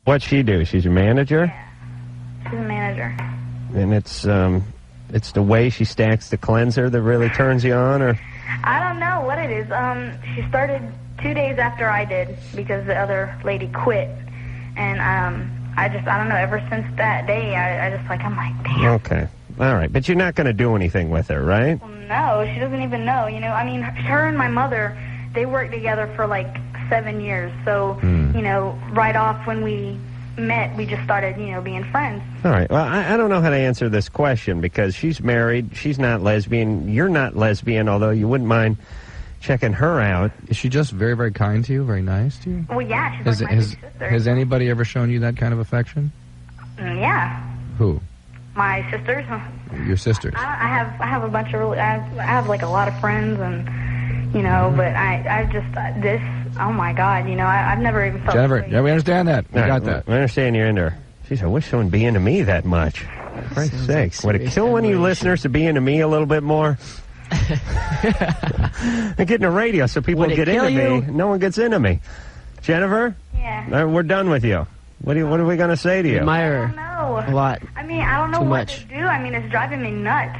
What'd she do? She's a manager? Yeah. She's a manager. And it's the way she stacks the cleanser that really turns you on, or? I don't know what it is. She started 2 days after I did because the other lady quit. And I don't know, ever since that day, I'm like, damn. Okay. All right. But you're not going to do anything with her, right? Well, no, she doesn't even know. You know, I mean, her and my mother, they worked together for like 7 years. So, you know, right off when we met, we just started, you know, being friends. All right. Well, I don't know how to answer this question because she's married. She's not lesbian. You're not lesbian, although you wouldn't mind checking her out. Is she just very, very kind to you, very nice to you? Well, yeah, she's like my big sister. Has anybody ever shown you that kind of affection? Yeah. Who? My sisters. Your sisters? I have a bunch of I have like a lot of friends, and you know, but I just this, oh my God, you know, I've never even felt. Jennifer, yeah, we understand that. We got that. We understand you're into her. Jeez, I wish someone would be into me that much. For Christ's sake. Would it kill one of you listeners to be into me a little bit more? I get into radio so people get into me. No one gets into me. Jennifer? Yeah. We're done with you. What are we going to say to you? Admire her. I don't know. A lot. I mean, I don't know what to do. I mean, it's driving me nuts.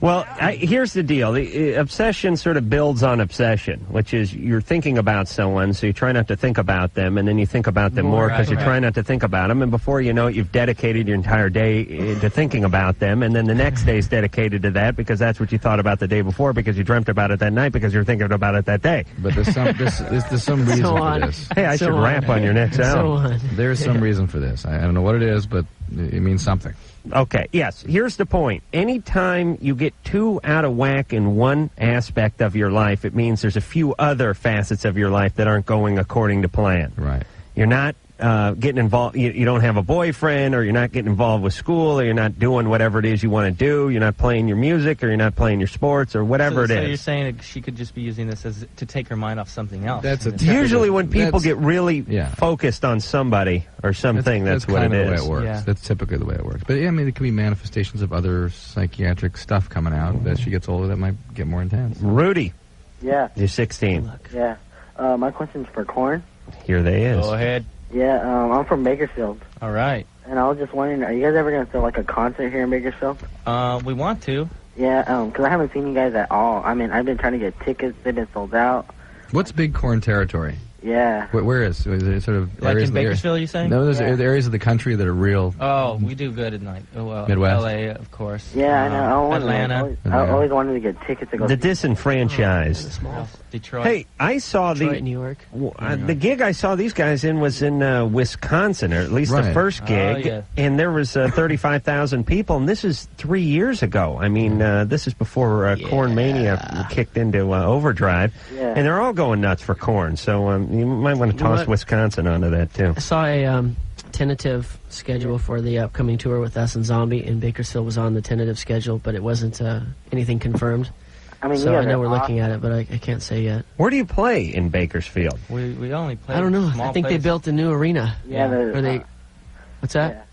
Well, here's the deal. The obsession sort of builds on obsession, which is you're thinking about someone, so you try not to think about them, and then you think about them more because you're trying not to think about them, and before you know it, you've dedicated your entire day to thinking about them, and then the next day is dedicated to that because that's what you thought about the day before because you dreamt about it that night because you're thinking about it that day. But there's some reason for this. Hey, I should rap on your next album. There's some reason for this. I don't know what it is, but it means something. Okay, yes. Here's the point. Anytime you get too out of whack in one aspect of your life, it means there's a few other facets of your life that aren't going according to plan. Right. You're not getting involved. You don't have a boyfriend, or you're not getting involved with school, or you're not doing whatever it is you want to do. You're not playing your music, or you're not playing your sports, or whatever it is. So you're saying that she could just be using this as to take her mind off something else. Usually when people get really focused on somebody or something, that's what it is. That's kind of the way it works. Yeah. That's typically the way it works. But yeah, I mean, it could be manifestations of other psychiatric stuff coming out as she gets older that might get more intense. Rudy. Yeah. You're 16. Yeah. My question's for Korn. Here they is. Go ahead. Yeah, I'm from Bakersfield. All right. And I was just wondering, are you guys ever going to throw like a concert here in Bakersfield? We want to. Yeah, because I haven't seen you guys at all. I mean, I've been trying to get tickets. They've been sold out. What's Big Korn territory? Yeah. Where is it? Sort of like areas in Bakersfield, you saying? No, there's areas of the country that are real. Oh, we do good at night. Midwest. L.A., of course. Yeah, I know. Atlanta. I always wanted to get tickets to go. The disenfranchised. Detroit. Hey, I saw Detroit, New York. The gig I saw these guys in was in Wisconsin, or at least the first gig, and there was 35,000 people, and this is 3 years ago. I mean, this is before Korn Mania kicked into overdrive, and they're all going nuts for Korn, so you might want to toss Wisconsin onto that, too. I saw a tentative schedule for the upcoming tour with us and Zombie, and Bakersfield was on the tentative schedule, but it wasn't anything confirmed. I mean, so I know we're looking at it, but I can't say yet. Where do you play in Bakersfield? We only play. I don't know. Small I think places. they built a new arena. Yeah. What's that?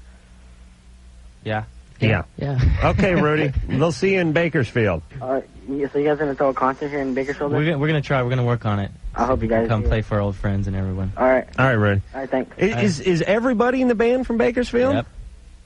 Yeah. Okay, Rudy. We'll see you in Bakersfield. All right. So you guys going to throw a concert here in Bakersfield? We're going to try. We're going to work on it. I hope you guys come play for our old friends and everyone. All right. All right, Rudy. All right, thanks. Is everybody in the band from Bakersfield? Yep.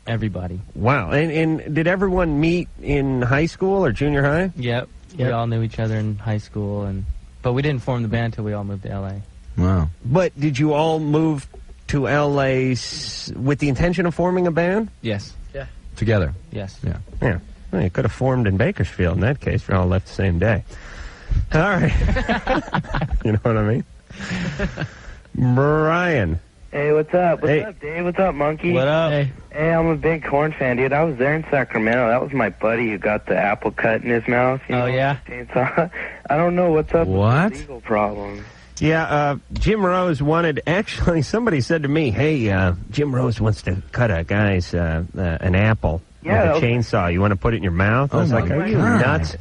Everybody. Wow. And did everyone meet in high school or junior high? Yep. We all knew each other in high school, but we didn't form the band until we all moved to L.A. Wow. But did you all move to L.A. with the intention of forming a band? Yes. Yeah. Together? Yes. Yeah. Well, you could have formed in Bakersfield in that case. We all left the same day. All right. You know what I mean? Brian. Hey, what's up? What's up, Dave? What's up, Monkey? What up? Hey, I'm a big Korn fan, dude. I was there in Sacramento. That was my buddy who got the apple cut in his mouth. You know, yeah? Chainsaw. I don't know what's up with the legal problem. Yeah, Jim Rose wanted, actually, somebody said to me, hey, Jim Rose wants to cut a guy's, an apple with a chainsaw. You want to put it in your mouth? I was like, are you nuts?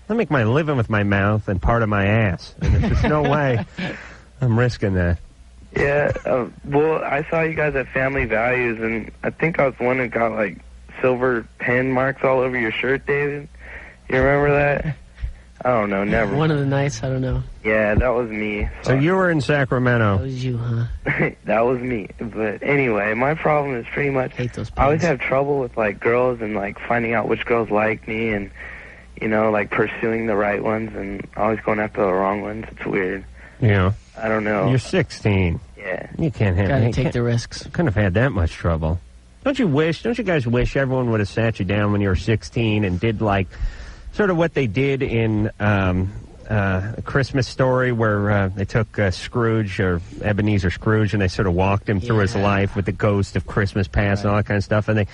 I make my living with my mouth and part of my ass. And there's just no way I'm risking that. Yeah, well, I saw you guys at Family Values, and I think I was the one who got, like, silver pen marks all over your shirt, David. You remember that? I don't know, never. One of the nights, I don't know. Yeah, that was me. So you were in Sacramento. That was you, huh? That was me. But anyway, my problem is pretty much Hate those I always pants. have trouble with like girls and like finding out which girls like me and like pursuing the right ones and always going after the wrong ones. It's weird. Yeah. I don't know. You're 16. Yeah. You can't have. Gotta you take can't- the risks. Couldn't have had that much trouble. Don't you guys wish everyone would have sat you down when you were 16 and did like sort of what they did in A Christmas Story, where they took Scrooge, or Ebenezer Scrooge, and they sort of walked him through his life with the ghost of Christmas past and all that kind of stuff, and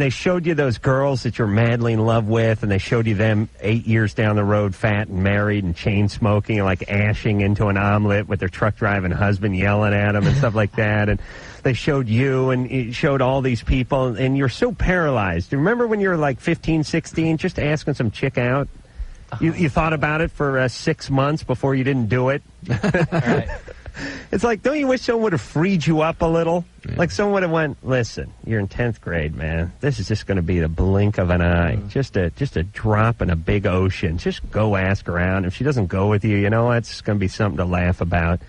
they showed you those girls that you're madly in love with, and they showed you them 8 years down the road, fat and married and chain smoking and like ashing into an omelet with their truck driving husband yelling at them and stuff like that. And they showed you, and it showed all these people, and you're so paralyzed. Do you remember when you were like 15, 16, just asking some chick out? You thought about it for 6 months before you didn't do it. Right. It's like, don't you wish someone would have freed you up a little? Yeah. Like someone would have went, listen, you're in 10th grade, man. This is just going to be the blink of an eye. Just a drop in a big ocean. Just go ask around. If she doesn't go with you, you know what? It's going to be something to laugh about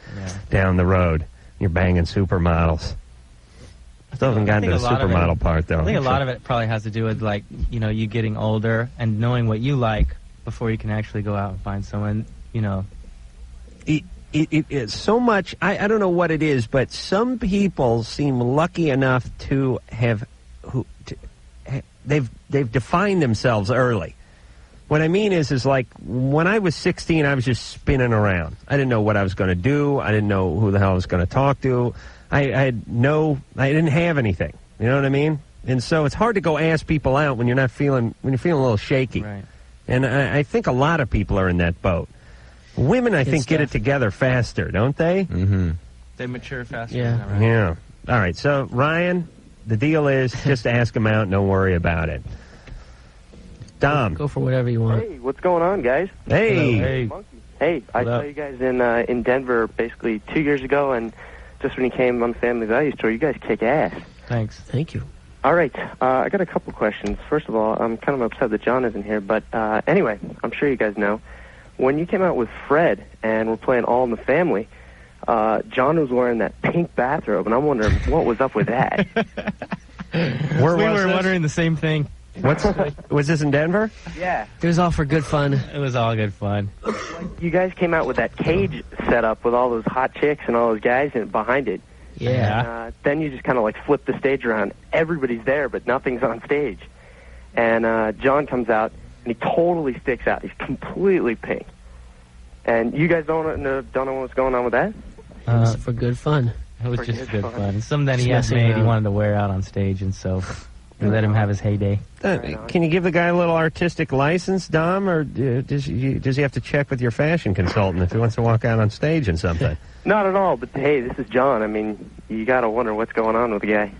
down the road. You're banging supermodels. Still haven't gotten to the supermodel part, though. I think a lot of it probably has to do with, like, you getting older and knowing what you like before you can actually go out and find someone, It is so much. I don't know what it is, but some people seem lucky enough to have they've defined themselves early. What I mean is like when I was 16, I was just spinning around. I didn't know what I was going to do. I didn't know who the hell I was going to talk to. I didn't have anything. You know what I mean? And so it's hard to go ask people out when you're feeling a little shaky. Right. And I think a lot of people are in that boat. Women, I think, get it together faster, don't they? Mm-hmm. They mature faster. Yeah. Than that, right? Yeah. All right. So, Ryan, the deal is just ask them out and don't worry about it. Dom. Go for whatever you want. Hey, what's going on, guys? Hey. Hey, I saw you guys in Denver basically 2 years ago, and just when you came on the Family Value Store, you guys kick ass. Thanks. Thank you. All right, I got a couple questions. First of all, I'm kind of upset that John isn't here, but anyway, I'm sure you guys know. When you came out with Fred and we're playing All in the Family, John was wearing that pink bathrobe, and I'm wondering what was up with that. We were wondering the same thing. Was this in Denver? Yeah. It was all for good fun. It was all good fun. You guys came out with that cage set up with all those hot chicks and all those guys behind it. Yeah. Then you just kind of like flip the stage around. Everybody's there, but nothing's on stage. And John comes out, and he totally sticks out. He's completely pink. And you guys don't know what's going on with that? It was for good fun. It was just good fun. Something that Just he had messing made, he around. wanted to wear out on stage, and so we let him have his heyday. Can you give the guy a little artistic license, Dom, or does he have to check with your fashion consultant if he wants to walk out on stage and something? Not at all, but hey, this is John. I mean, you got to wonder what's going on with the guy.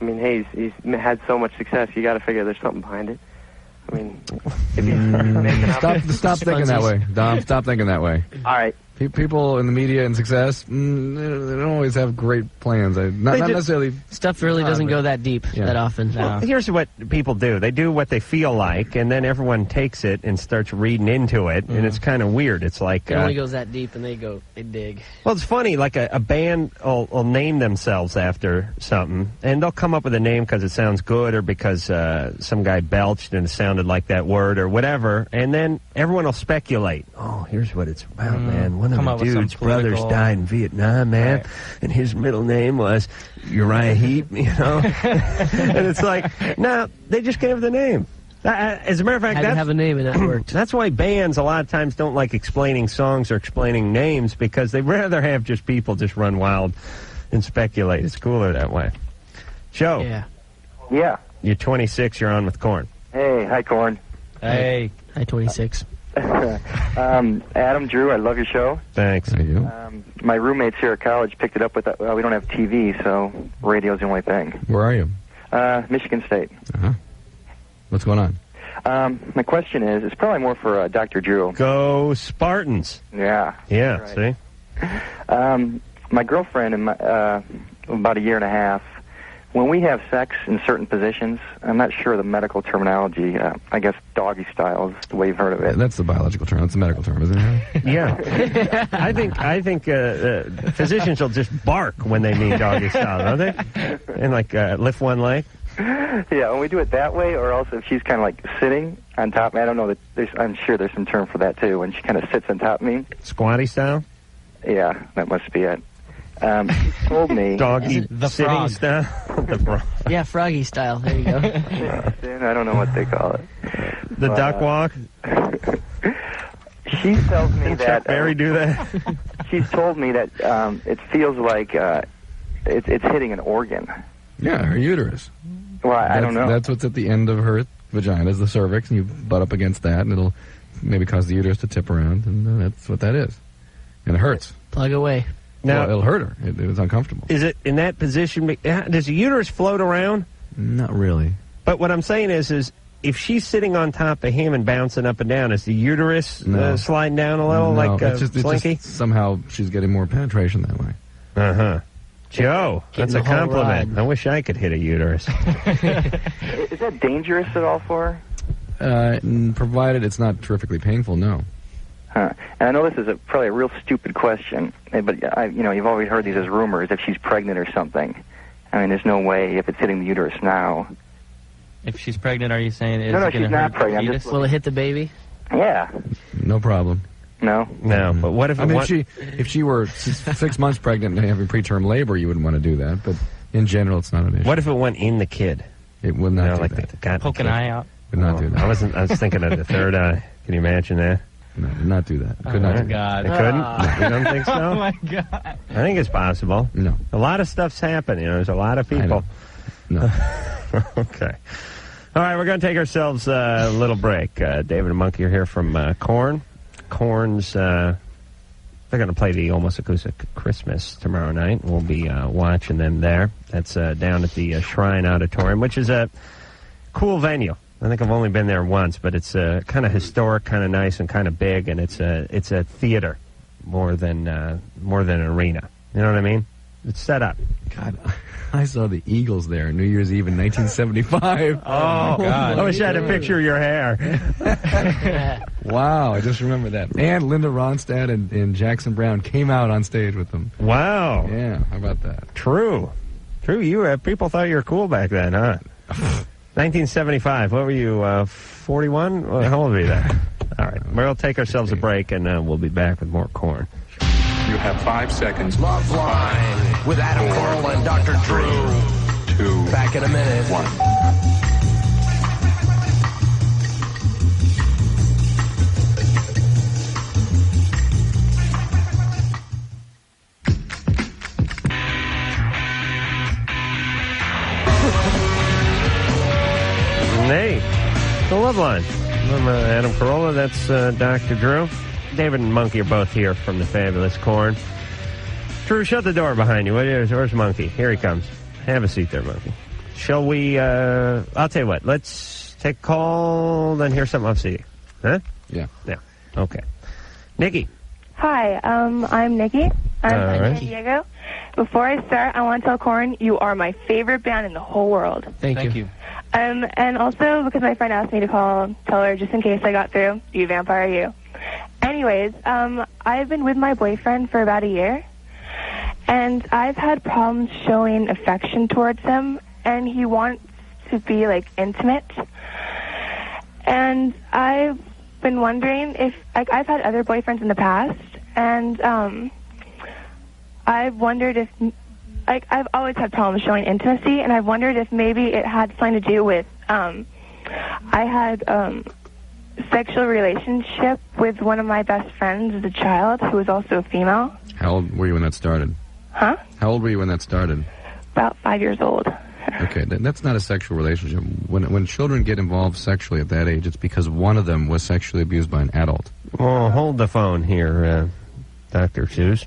I mean, hey, he's had so much success, you got to figure there's something behind it. I mean, if he's Stop thinking that way, Dom. Stop thinking that way. All right. People in the media and success, they don't always have great plans. Not necessarily. Stuff really doesn't go that deep that often. Well, here's what people do. They do what they feel like, and then everyone takes it and starts reading into it, and it's kind of weird. It's like... It only goes that deep, and they dig. Well, it's funny. Like a band will name themselves after something, and they'll come up with a name because it sounds good or because some guy belched and it sounded like that word or whatever, and then everyone will speculate. Oh, here's what it's about, man. One of the dude's brothers died in Vietnam, man, and his middle name was Uriah Heep, and it's like, no, they just gave the name. As a matter of fact, Had to have a name, and that worked. That's why bands a lot of times don't like explaining songs or explaining names, because they'd rather have just people just run wild and speculate. It's cooler that way. Joe. Yeah. You're 26. You're on with Korn. Hey, hi, Korn. Hey. Hi, 26. Adam, Drew, I love your show. Thanks. Thank you. My roommates here at college picked it up with that. We don't have TV, so radio's the only thing. Where are you? Michigan State. Uh-huh. What's going on? My question is, it's probably more for Dr. Drew. Go Spartans. Yeah. Yeah, right. see? My girlfriend, about a year and a half, when we have sex in certain positions, I'm not sure of the medical terminology. I guess doggy style is the way you've heard of it. That's the biological term. That's the medical term, isn't it? Yeah. I think physicians will just bark when they mean doggy style, don't they? And like lift one leg. Yeah, when we do it that way, or also if she's kind of like sitting on top. I don't know that I'm sure there's some term for that too. When she kind of sits on top of me. Squatty style. Yeah, that must be it. She told me doggy the sitting frog. style. The frog. Yeah, froggy style. There you go. I don't know what they call it. The duck walk. She tells me Did that Chuck Berry do that? She's told me that it feels like it's hitting an organ. Yeah, her uterus. Well, I don't know. That's what's at the end of her vagina, is the cervix, and you butt up against that, and it'll maybe cause the uterus to tip around, and that's what that is. And it hurts. Plug away. Now, it'll hurt her. It was uncomfortable. Is it in that position? Does the uterus float around? Not really. But what I'm saying is if she's sitting on top of him and bouncing up and down, is the uterus sliding down a little like Slinky? It's just somehow she's getting more penetration that way. Uh-huh. Joe, Getting that's a the whole compliment. ride. I wish I could hit a uterus. Is that dangerous at all for her? Provided it's not terrifically painful, no. Huh. And I know this is probably a real stupid question, but you've always heard these as rumors if she's pregnant or something. I mean, there's no way if it's hitting the uterus now. If she's pregnant, are you saying it's No, going she's to not hurt pregnant. the I'm fetus? just Will it hit the baby? Yeah. No problem. No? No, but what if... I mean, if she were 6 months pregnant and having preterm labor, you wouldn't want to do that, but in general, it's not an issue. What if it went in the kid? It would not do like that. Poke an eye out. Would not do that. I was thinking of the third eye. Can you imagine that? No, would not do that. Could Oh, not my do God. They couldn't? You don't think so? Oh, my God. I think it's possible. No. A lot of stuff's happened. There's a lot of people. No. Okay. All right, we're going to take ourselves a little break. David and Monkey are here from Korn. Korn's, they're going to play the Almost Acoustic Christmas tomorrow night. We'll be watching them there. That's down at the Shrine Auditorium, which is a cool venue. I think I've only been there once, but it's kind of historic, kind of nice, and kind of big, and it's a theater more than an arena. You know what I mean? It's set up. God, I saw the Eagles there New Year's Eve in 1975. Oh, God. I wish I had a picture of your hair. Wow, I just remember that. And Linda Ronstadt and Jackson Brown came out on stage with them. Wow. Yeah, how about that? True. You people thought you were cool back then, huh? 1975. What were you, 41? How old were you then? All right. We'll take ourselves a break, and we'll be back with more Korn. You have 5 seconds. Loveline with Adam Carolla and Dr. Drew. 2. Back in a minute. 1. Hey, the Loveline. I'm Adam Carolla. That's Dr. Drew. David and Monkey are both here from the fabulous Korn. Drew, shut the door behind you. Where's Monkey? Here he comes. Have a seat there, Monkey. Shall we, I'll tell you what. Let's take a call, then hear something off CD. Huh? Yeah. Yeah. Okay. Nikki. Hi, I'm Nikki. I'm All from right. San Diego. Before I start, I want to tell Korn you are my favorite band in the whole world. Thank you. And also, because my friend asked me to tell her just in case I got through, you vampire you. Anyways, I've been with my boyfriend for about a year, and I've had problems showing affection towards him, and he wants to be, like, intimate. And I've been wondering if, like, I've had other boyfriends in the past, and I've wondered if, like, I've always had problems showing intimacy, and I've wondered if maybe it had something to do with, I had sexual relationship with one of my best friends as a child who was also a female. How old were you when that started? Huh? How old were you when that started? About 5 years old. Okay, that's not a sexual relationship. When children get involved sexually at that age, it's because one of them was sexually abused by an adult. Well, hold the phone here, Dr. Seuss.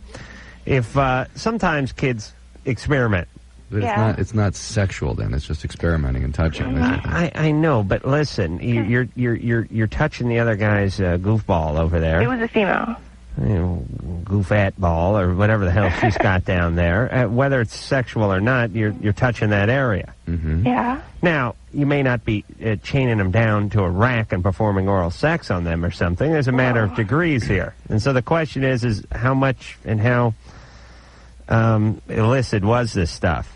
If sometimes kids experiment. But Yeah. it's not sexual then. It's just experimenting and touching. I know, but listen, you're touching the other guy's goofball over there. It was a female. goofat ball or whatever the hell she's got down there. Whether it's sexual or not, you're touching that area. Mm-hmm. Yeah. Now, you may not be chaining them down to a rack and performing oral sex on them or something. There's a matter of degrees here. And so the question is how much and how illicit was this stuff?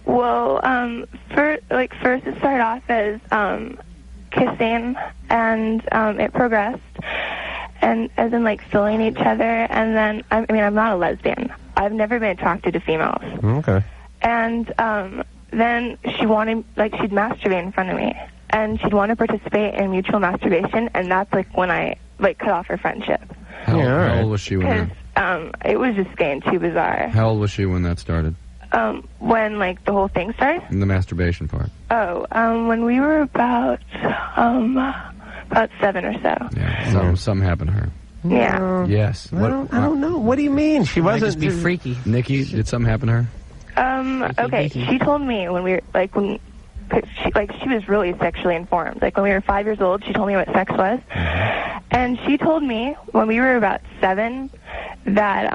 Well, first it started off as kissing, and it progressed, and as in like filling each other, and then I'm not a lesbian. I've never been attracted to females. Okay. And then she'd masturbate in front of me, and she'd want to participate in mutual masturbation, and that's like when I cut off her friendship. How old was she when it was just getting too bizarre. How old was she when that started? When like the whole thing started? The masturbation part. Oh, when we were about 7 or so. Yeah, something happened to her. Yeah. Yes. I don't know. What do you mean? She wasn't just be freaky. Nikki, did something happen to her? Okay. She told me when we were she was really sexually informed. Like when we were 5 years old, she told me what sex was, and she told me when we were about 7 that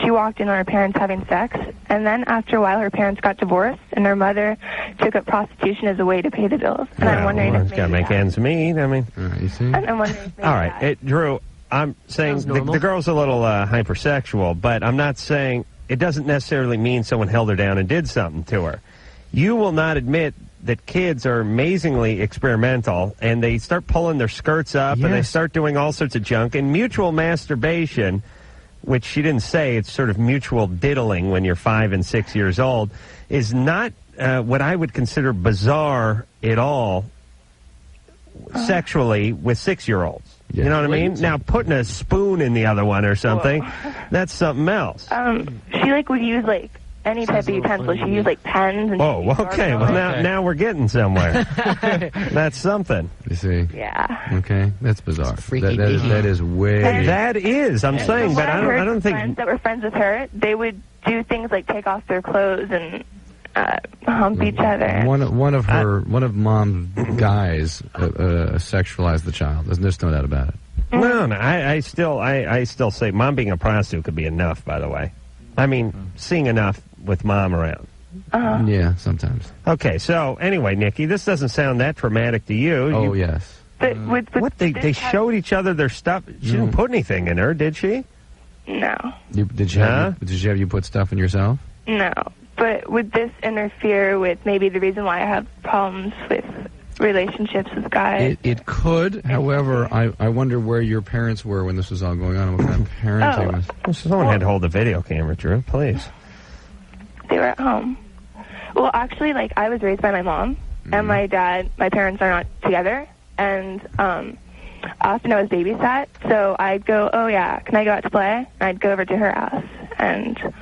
she walked in on her parents having sex, and then after a while her parents got divorced, and her mother took up prostitution as a way to pay the bills. And I'm wondering if got to make ends meet. I mean, you see? And I'm wondering if all right, Drew, I'm saying the girl's a little hypersexual, but I'm not saying it doesn't necessarily mean someone held her down and did something to her. You will not admit that kids are amazingly experimental, and they start pulling their skirts up, and they start doing all sorts of junk, and mutual masturbation, which she didn't say, it's sort of mutual diddling when you're 5 and 6 years old, is not what I would consider bizarre at all sexually with 6-year-olds. You know what I mean? Now, putting a spoon in the other one or something, that's something else. She would use any type of utensil. She used pens. And okay. Well, now we're getting somewhere. That's something. You see? Yeah. Okay, that's bizarre. Freaky that is way. That is. I'm saying, but I don't think friends that were friends with her, they would do things like take off their clothes and hump each other. One of mom's guys sexualized the child. There's no doubt about it. No, I still say mom being a prostitute could be enough. By the way, I mean seeing enough with mom around. Yeah, sometimes. Okay, so anyway, Nikki, this doesn't sound that traumatic to you. Oh, yes. But what they showed each other their stuff. She didn't put anything in her, did she? No. Did she have you put stuff in yourself? No. But would this interfere with maybe the reason why I have problems with relationships with guys? It could. However, I wonder where your parents were when this was all going on. What kind of parenting was? Well, someone had to hold the video camera, Drew. Please. They were at home. Well, actually, I was raised by my mom, and my parents are not together, and often I was babysat, so I'd go, oh yeah, can I go out to play? And I'd go over to her house, and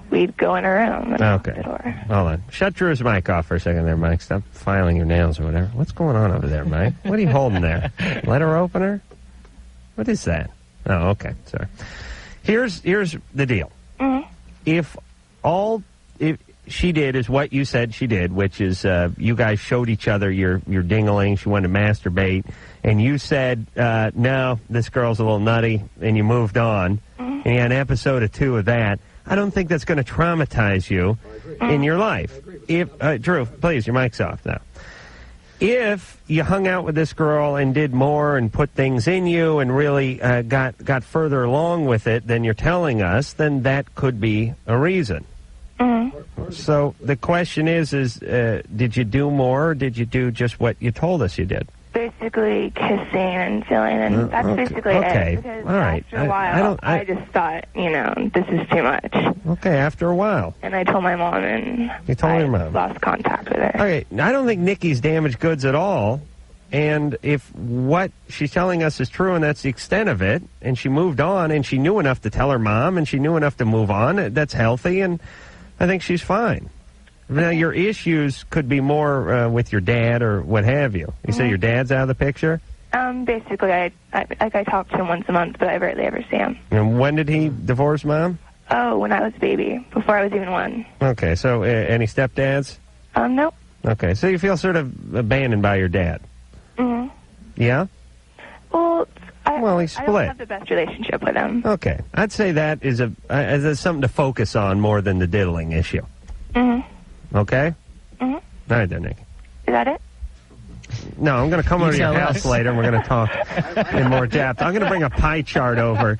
we'd go in her room and lock the door. Hold on. Shut Drew's mic off for a second there, Mike. Stop filing your nails or whatever. What's going on over there, Mike? What are you holding there? Letter opener? What is that? Oh, okay. Sorry. Here's the deal. Mm-hmm. If she did is what you said she did, which is you guys showed each other your dingling, she wanted to masturbate, and you said, no, this girl's a little nutty, and you moved on, and you had an episode or 2 of that, I don't think that's going to traumatize you in your life. If Drew, please, your mic's off now. If you hung out with this girl and did more and put things in you and really got further along with it than you're telling us, then that could be a reason. So the question is did you do more, or did you do just what you told us you did? Basically kissing and feeling, and that's basically it. Because all right. After a while, I just thought, this is too much. Okay, after a while. And I told my mom, and you told your mom. Lost contact with her. Okay, I don't think Nikki's damaged goods at all. And if what she's telling us is true, and that's the extent of it, and she moved on, and she knew enough to tell her mom, and she knew enough to move on, that's healthy, and I think she's fine. Now, your issues could be more with your dad or what have you. You say your dad's out of the picture? Basically, I talk to him once a month, but I rarely ever see him. And when did he divorce Mom? Oh, when I was a baby, before I was even 1. Okay, so any stepdads? Nope. Okay, so you feel sort of abandoned by your dad? Mm-hmm. Yeah? Well, Well, he's I split. don't have the best relationship with him. Okay. I'd say that is is something to focus on more than the diddling issue. Mm-hmm. Okay? Mm-hmm. All right, then, Nick. Is that it? No, I'm going to come over to your tell house us. later, and we're going to talk in more depth. I'm going to bring a pie chart over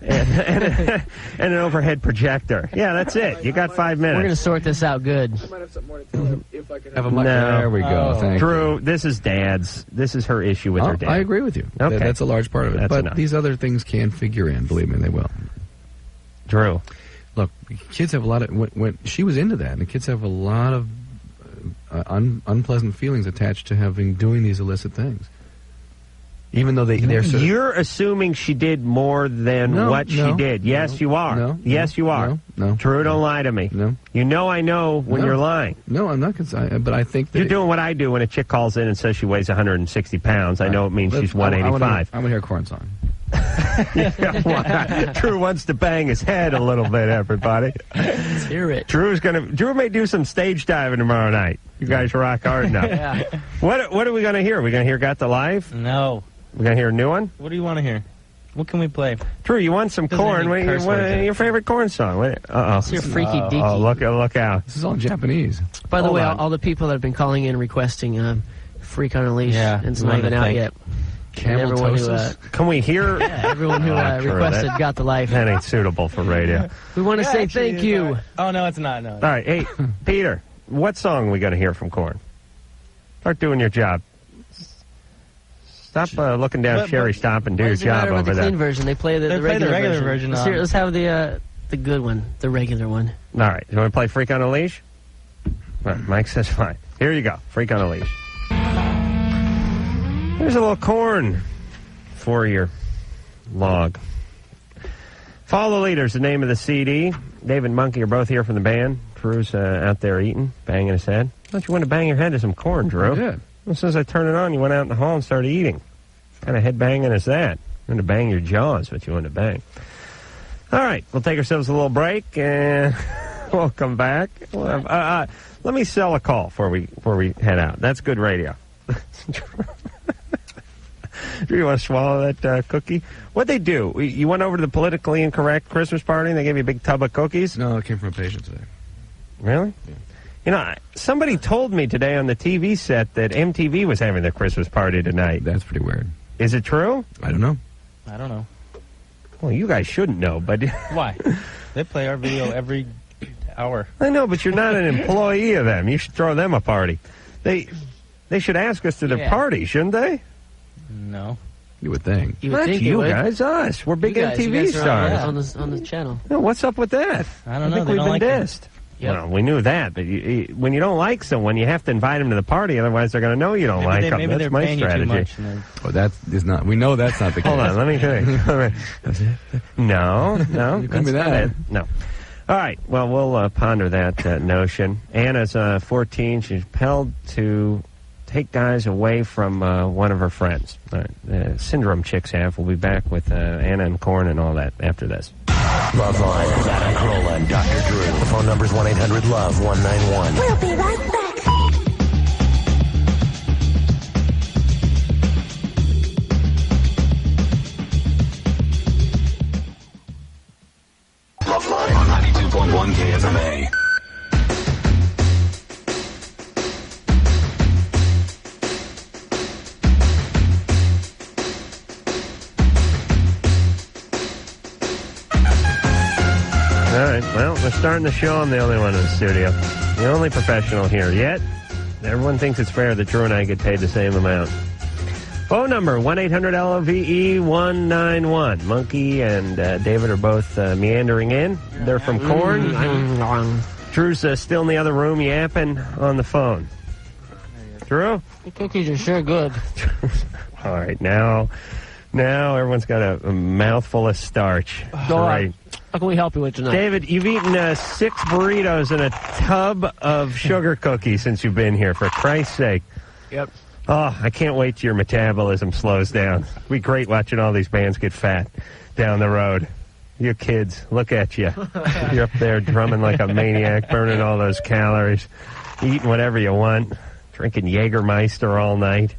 and an overhead projector. Yeah, that's it. You got 5 minutes. We're going to sort this out good. I might have something more to tell him if I could have a mic. No. There we go. Oh. Thank Drew, you. this is Dad's. This is her issue with her dad. I agree with you. Okay. That's a large part of it. That's but enough. these other things can figure in. Believe me, they will. Drew. Look, kids have a lot of... When she was into that, and the kids have a lot of unpleasant feelings attached to doing these illicit things. Even though they're... You're assuming she did more than what she did. Yes, you are. No. Yes, you are. No. Drew, don't lie to me. No. You know I know when No. you're lying. No, I'm not concerned. But I think that... You're doing what I do when a chick calls in and says she weighs 160 pounds. I know it means she's 185. I'm going to hear a Korn song. Drew wants to bang his head a little bit, everybody. Let's hear it. Drew may do some stage diving tomorrow night. You guys rock hard enough. Yeah. What are we going to hear? Are we going to hear Got the Life? No. We're going to hear a new one? What do you want to hear? What can we play? Drew, you want some Doesn't Korn? have What, any curse words in it. your favorite Korn song? Uh-oh. It's your freaky deaky. Oh, look out. This is all Japanese. By the Hold way, on. all the people that have been calling in requesting Freak on a Leash, Yeah, and it's we not wanted even to out thank yet. Camel everyone who, Tosis? Can we hear? everyone who Oh, Drew, requested that- Got the Life. That ain't suitable for radio. We want to say actually, thank you. it's Oh, no, it's not. No. All right, hey, Peter, what song are we going to hear from Korn? Start doing your job. Stop looking down But- Sherry Stop and do What your does it job matter about over the there. clean version? They play the They play the regular regular version. version. Let's have the good one, the regular one. All right, you want to play Freak on a Leash? All right, Mike says fine. Here you go, Freak on a Leash. There's a little Korn for your log. Follow the Leader's the name of the CD. Dave and Monkey are both here from the band. Drew's out there eating, banging his head. Why don't you want to bang your head to some Korn, Drew? I did. As soon as I turned it on, you went out in the hall and started eating. What kind of head banging is that? You want to bang your jaws, what you want to bang. All right, we'll take ourselves a little break, and we'll come back. We'll have, let me sell a call before we head out. That's good radio. Do you want to swallow that cookie? What'd they do? You went over to the politically incorrect Christmas party, and they gave you a big tub of cookies? No, it came from a patient today. Really? Yeah. You know, somebody told me today on the TV set that MTV was having their Christmas party tonight. That's pretty weird. Is it true? I don't know. I don't know. Well, you guys shouldn't know, but... Why? They play our video every hour. I know, but you're not an employee of them. You should throw them a party. They should ask us to their Yeah. party, shouldn't they? No. You would think. You would Not think you would. guys, us. We're big You guys MTV are stars. on the channel. No, what's up with that? I don't know. think They we've don't been like it. dissed. Yep. Well, we knew that, but when you don't like someone, you have to invite them to the party. Otherwise, they're going to know you don't like them. Maybe That's they're my paying strategy. you too much. And they're- Oh, that is not. We know that's not the case. Hold on, let me think. No, It couldn't that's be not that. it. No. All right. Well, we'll ponder that notion. Anna's 14. She's compelled to take guys away from one of her friends. Syndrome chicks have. We'll be back with Anna and Korn and all that after this. Loveline with Adam Carolla and Dr. Drew. The phone number's 1-800-LOVE-191. We'll be right back. Loveline on 92.1 KFMA. All right. Well, we're starting the show. I'm the only one in the studio. The only professional here yet. Everyone thinks it's fair that Drew and I get paid the same amount. Phone number, 1-800-LOVE-191. Monkey and David are both meandering in. They're from Korn. Drew's still in the other room yapping on the phone. Drew? The cookies are sure good. All right, now everyone's got a mouthful of starch. Great. How can we help you with tonight? David, you've eaten 6 burritos and a tub of sugar cookies since you've been here, for Christ's sake. Yep. Oh, I can't wait till your metabolism slows down. It'll be great watching all these bands get fat down the road. You kids, look at you. You're up there drumming like a maniac, burning all those calories, eating whatever you want, drinking Jägermeister all night.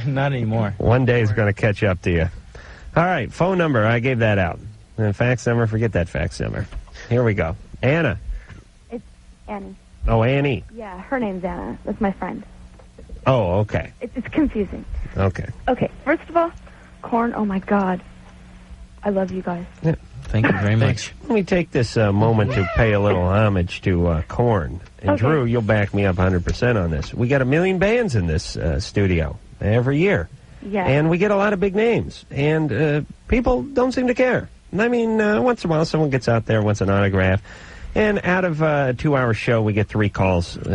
Not anymore. One day is going to catch up to you. All right, phone number. I gave that out. And fax number, forget that fax number. Here we go. Anna. It's Annie. Oh, Annie. Yeah, her name's Anna. That's my friend. Oh, okay. It's confusing. Okay. Okay, first of all, Korn, oh my God. I love you guys. Yeah. Thank you very much. Let me take this moment to pay a little homage to Korn. And Okay. Drew, you'll back me up 100% on this. We got 1 million bands in this studio every year. Yeah. And we get a lot of big names. And people don't seem to care. I mean, once in a while someone gets out there, wants an autograph. And out of a 2-hour show, we get 3 calls, want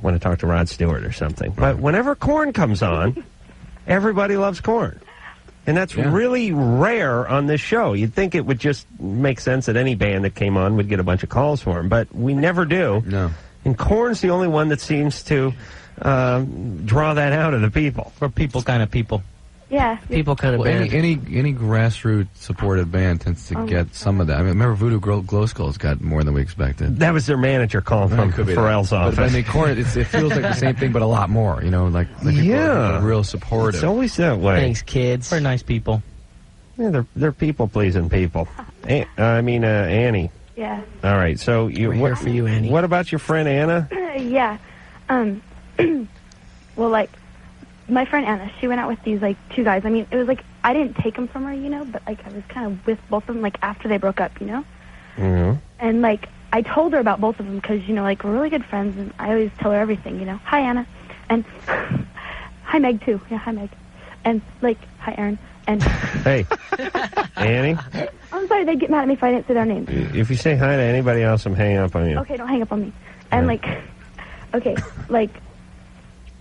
to talk to Rod Stewart or something. But whenever Korn comes on, everybody loves Korn. And that's really rare on this show. You'd think it would just make sense that any band that came on would get a bunch of calls for him, but we never do. No. And Korn's the only one that seems to draw that out of the people. We're people kind of people. Yeah. People kind of Well, band. any grassroots supported band tends to get some of that. I mean, remember Voodoo Glow Skulls got more than we expected. That was their manager calling from Pharrell's office. But I mean, Korn, it feels like the same thing, but a lot more. Like people are real supportive. It's always that way. Thanks, kids. We're nice people. Yeah, they're people-pleasing people. Annie. Yeah. All right, so We're here for you, Annie. What about your friend Anna? Yeah. Well, like, my friend Anna, she went out with these, 2 guys. I mean, it was I didn't take them from her, but, I was kind of with both of them, after they broke up, Mm-hmm. And, I told her about both of them because, we're really good friends, and I always tell her everything, Hi, Anna. And hi, Meg, too. Yeah, hi, Meg. And, hi, Aaron. And Hey, Annie? I'm sorry, they'd get mad at me if I didn't say their names. If you say hi to anybody else, I'm hanging up on you. Okay, don't hang up on me. And,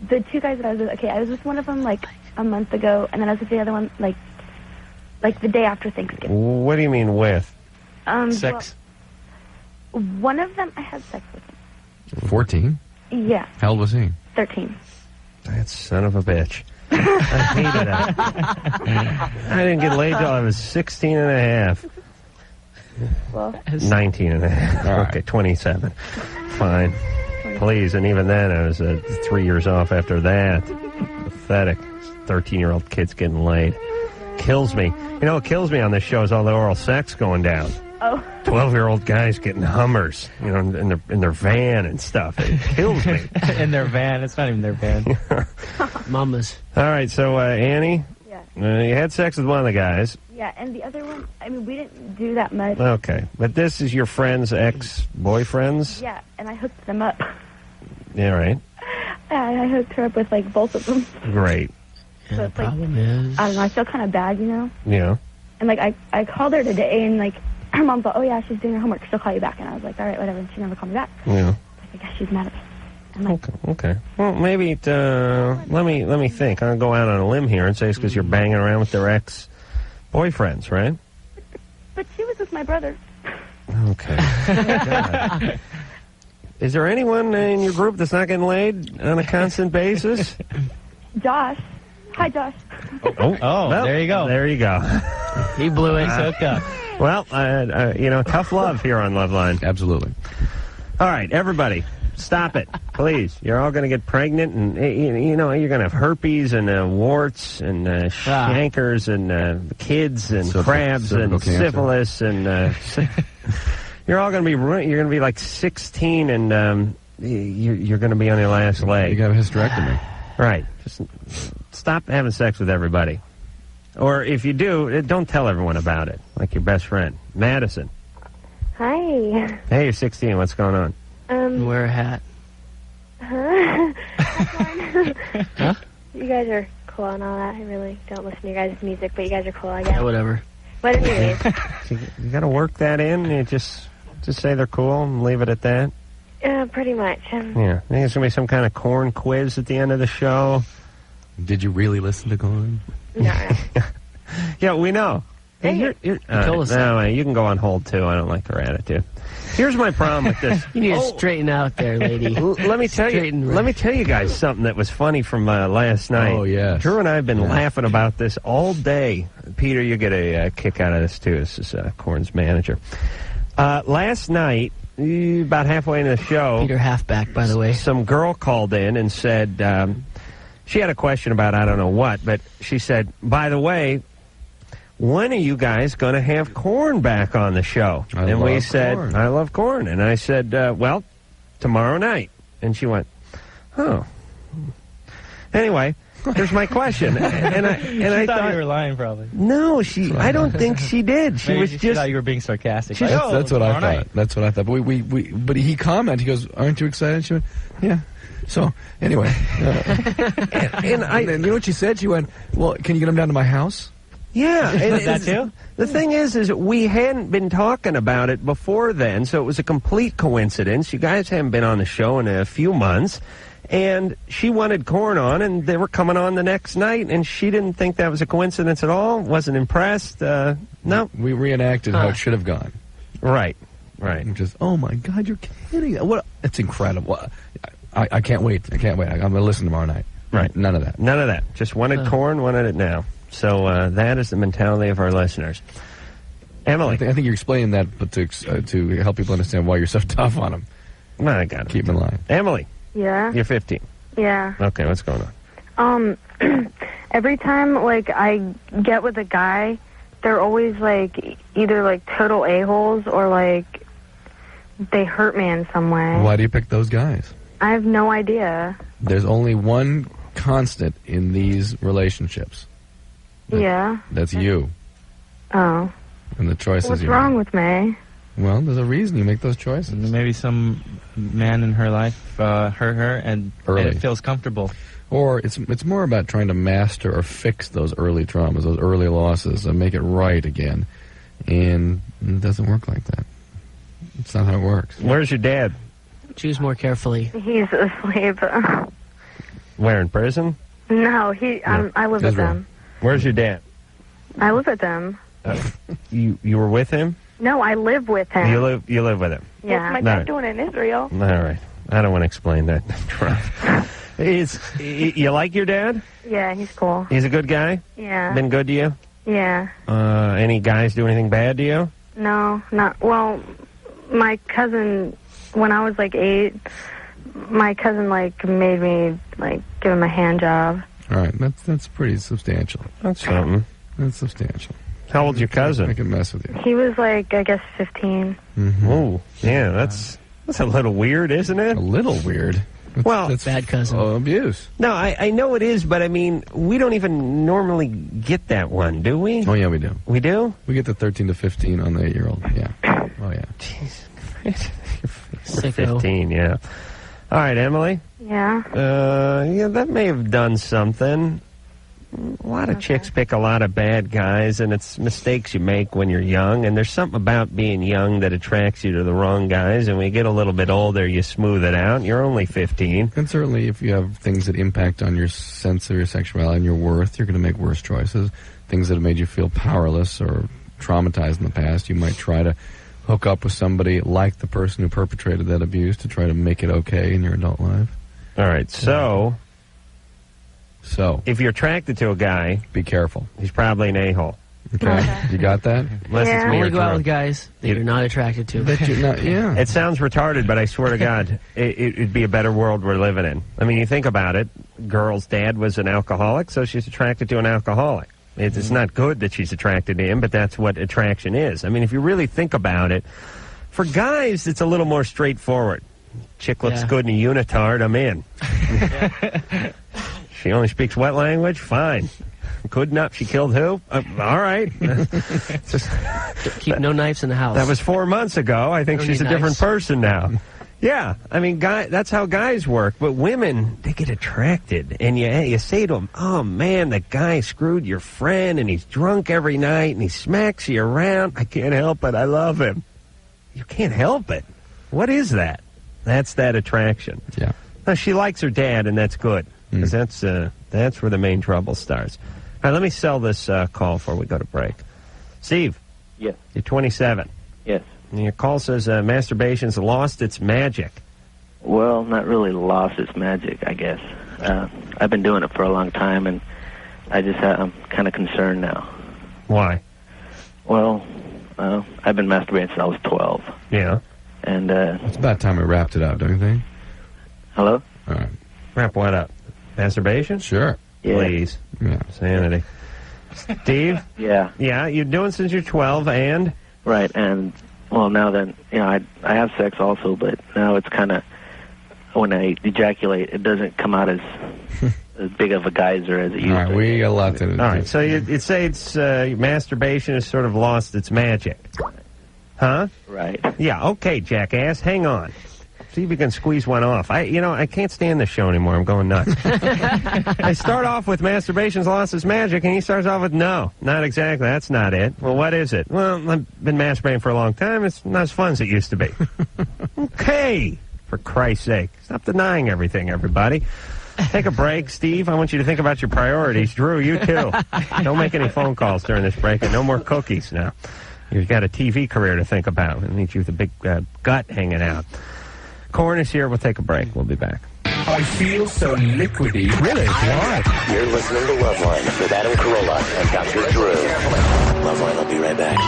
the 2 guys that I was with, I was with one of them, a month ago, and then I was with the other one, the day after Thanksgiving. What do you mean with? Sex? Well, one of them, I had sex with him. 14? Yeah, How old was he? 13. That son of a bitch. I hated that. I didn't get laid till I was 16 and a half. Well, 19 and a half. All right. Okay, 27. Fine. Please, and even then I was 3 years off after that. Pathetic. 13-year-old kids getting laid. Kills me. What kills me on this show is all the oral sex going down. Oh. 12-year-old guys getting Hummers, in their van and stuff. It kills me. In their van. It's not even their van. Mamas. All right, so Annie, Yeah. you had sex with one of the guys. Yeah, and the other one, I mean, we didn't do that much. Okay, but this is your friend's ex-boyfriends? Yeah, and I hooked them up. Yeah, right. I hooked her up with, both of them. Great. And So the it's problem is... I don't know, I feel kind of bad, Yeah. And, I called her today, and, her mom thought, oh, yeah, she's doing her homework. She'll call you back. And I was like, all right, whatever. And she never called me back. Yeah. I guess she's mad at me. I'm Okay. Well, maybe let me think. I'll go out on a limb here and say it's because you're banging around with their ex-boyfriends, right? But she was with my brother. Okay. God. Is there anyone in your group that's not getting laid on a constant basis? Josh. Hi, Josh. Oh, well, there you go. There you go. He blew it. Hook up. Well, tough love here on Loveline. Absolutely. All right, everybody, stop it, please. You're all going to get pregnant, and you're going to have herpes and warts and chancers and kids and crabs and syphilis and you're all going to be like 16 and you're going to be on your last leg. You got a hysterectomy. Right. Just stop having sex with everybody. Or if you do, don't tell everyone about it, like your best friend. Madison. Hi. Hey, you're 16. What's going on? Wear a hat. Huh? You guys are cool and all that. I really don't listen to your guys' music, but you guys are cool, I guess. Yeah, whatever. But anyways. You got to work that in. You just say they're cool and leave it at that. Pretty much. Yeah. I think there's going to be some kind of Korn quiz at the end of the show. Did you really listen to Korn? No. Yeah, we know. Hey, you told us that. You can go on hold, too. I don't like her attitude. Here's my problem with this. You need to straighten out there, lady. Let me tell you guys something that was funny from last night. Oh, yeah. Drew and I have been laughing about this all day. Peter, you get a kick out of this, too. This is Korn's manager. Last night, about halfway into the show... Peter Halfback, by the way. Some girl called in and said... she had a question about I don't know what, but she said, by the way... when are you guys going to have Korn back on the show? And we said, Korn. I love Korn. And I said, well, tomorrow night. And she went, oh. Anyway, here's my question. And I thought thought you were lying, probably. no, I don't think she did. She Maybe was she just. thought you were being sarcastic. She's- Like, That's what I tomorrow thought. night. That's what I thought. But he commented. He goes, "Aren't you excited?" She went, "Yeah." So anyway, and and you know what she said? She went, "Well, can you get him down to my house?" Yeah, and That too? The thing is we hadn't been talking about it before then, so it was a complete coincidence. You guys haven't been on the show in a few months, and she wanted Korn on, and they were coming on the next night, and she didn't think that was a coincidence at all. Wasn't impressed. No, We reenacted how it should have gone. right. Just, oh my God, you're kidding! What? It's incredible. I can't wait. I'm going to listen tomorrow night. Right. None of that. None of that. Just wanted Korn, wanted it now. So that is the mentality of our listeners. Emily. I think you're explaining that, but to help people understand why you're so tough on them. I got it. Keep in line. Emily. Yeah. You're 15. Yeah. Okay, what's going on? Every time, like, I get with a guy, they're always, like, either, like, total a-holes or, like, they hurt me in some way. Why do you pick those guys? I have no idea. There's only one constant in these relationships. Yeah. That's you Oh. and the choices What's you wrong make. with me? Well, there's a reason you make those choices. Maybe some man in her life hurt her, and it feels comfortable. Or it's more about trying to master or fix those early traumas, those early losses, and make it right again. And it doesn't work like that. It's not how it works. Where's your dad? Choose more carefully. He's asleep. Where, in prison? No, I live with them. Where's your dad? I live with them. You were with him? No, I live with him. You live with him? Yeah. What's my dad doing in Israel? All right. I don't want to explain that. You like your dad? Yeah, he's cool. He's a good guy? Yeah. Been good to you? Yeah. Any guys do anything bad to you? No, not well. My cousin, when I was like 8, my cousin like made me like give him a hand job. All right, that's pretty substantial. That's something. That's substantial. How old's your cousin? I can mess with you. He was like, I guess 15. Mm-hmm. Oh, yeah, that's a little weird, isn't it? A little weird. That's bad cousin. Abuse. No, I know it is, but I mean, we don't even normally get that one, do we? Oh, yeah, we do. We do? We get the 13 to 15 on the 8-year-old. Yeah. Oh, yeah. Jeez. Sicko. 15, yeah. All right, Emily. Yeah. Yeah, that may have done something. A lot of chicks pick a lot of bad guys, and it's mistakes you make when you're young. And there's something about being young that attracts you to the wrong guys. And when you get a little bit older, you smooth it out. You're only 15. And certainly if you have things that impact on your sense of your sexuality and your worth, you're going to make worse choices. Things that have made you feel powerless or traumatized in the past, you might try to hook up with somebody like the person who perpetrated that abuse to try to make it okay in your adult life. All right, so if you're attracted to a guy, be careful. He's probably an a-hole. Okay. You got that? Unless it's me Only or go out Drew. with guys that you're not attracted to. That you're not, yeah. It sounds retarded, but I swear to God, it'd be a better world we're living in. I mean, you think about it. Girl's dad was an alcoholic, so she's attracted to an alcoholic. It's not good that she's attracted to him, but that's what attraction is. I mean, if you really think about it, for guys, it's a little more straightforward. Chick looks good in a unitard, I'm in. She only speaks what language? Fine. Good enough. She killed who? All right. Keep no knives in the house. That was 4 months ago. I think Don't she's a need different knives. person now. Yeah, I mean, that's how guys work. But women, they get attracted, and you say to them, "Oh man, the guy screwed your friend, and he's drunk every night, and he smacks you around. I can't help it. I love him." You can't help it. What is that? That's that attraction. Yeah. Now, she likes her dad, and that's good, because that's where the main trouble starts. All right, let me sell this call before we go to break. Steve. Yes. You're 27. Yes. And your call says masturbation's lost its magic. Well, not really lost its magic, I guess. I've been doing it for a long time, and I'm kind of concerned now. Why? Well, I've been masturbating since I was 12. Yeah. And it's about time we wrapped it up, don't you think? Hello? All right. Wrap what up? Masturbation? Sure. Yeah. Please. Yeah. Sanity. Steve? Yeah. Yeah, you're doing since you're 12, and? Right, and, well, now then, I have sex also, but now it's kind of, when I ejaculate, it doesn't come out as big of a geyser as it used to. All right, we got a lot to do. All right, so you'd say it's masturbation has sort of lost its magic. Huh? Right. Yeah, okay, jackass, hang on. See if you can squeeze one off. I can't stand this show anymore. I'm going nuts. I start off with masturbation's lost its magic, and he starts off with no, not exactly. That's not it. Well, what is it? Well, I've been masturbating for a long time. It's not as fun as it used to be. Okay, for Christ's sake. Stop denying everything, everybody. Take a break. Steve, I want you to think about your priorities. Drew, you too. Don't make any phone calls during this break, and no more cookies now. You've got a TV career to think about. It needs you with a big gut hanging out. Korn is here. We'll take a break. We'll be back. I feel so liquidy. Really? Why? You're listening to Loveline with Adam Carolla and Dr. Drew. Loveline will be right back.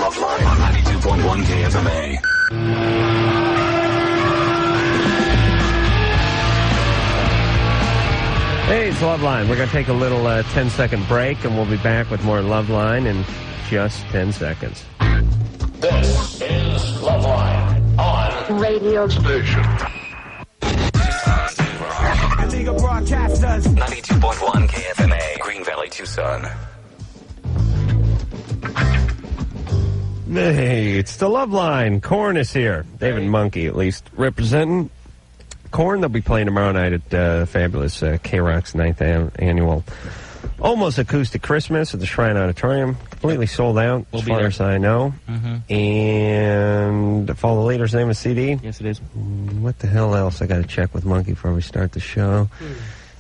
Loveline on 92.1 KFMA. Hey, it's Loveline. We're going to take a little 10-second break, and we'll be back with more Loveline in just 10 seconds. This is Loveline on radio station. Illegal broadcasters. 92.1 KFMA, Green Valley, Tucson. Hey, it's the Loveline. Korn is here. David Monkey, at least, representing Korn. They'll be playing tomorrow night at fabulous K-Rock's 9th annual almost acoustic Christmas at the Shrine Auditorium. Completely sold out, as far as I know. Mm-hmm. And follow the leader's name of CD? Yes, it is. What the hell else? I got to check with Monkey before we start the show.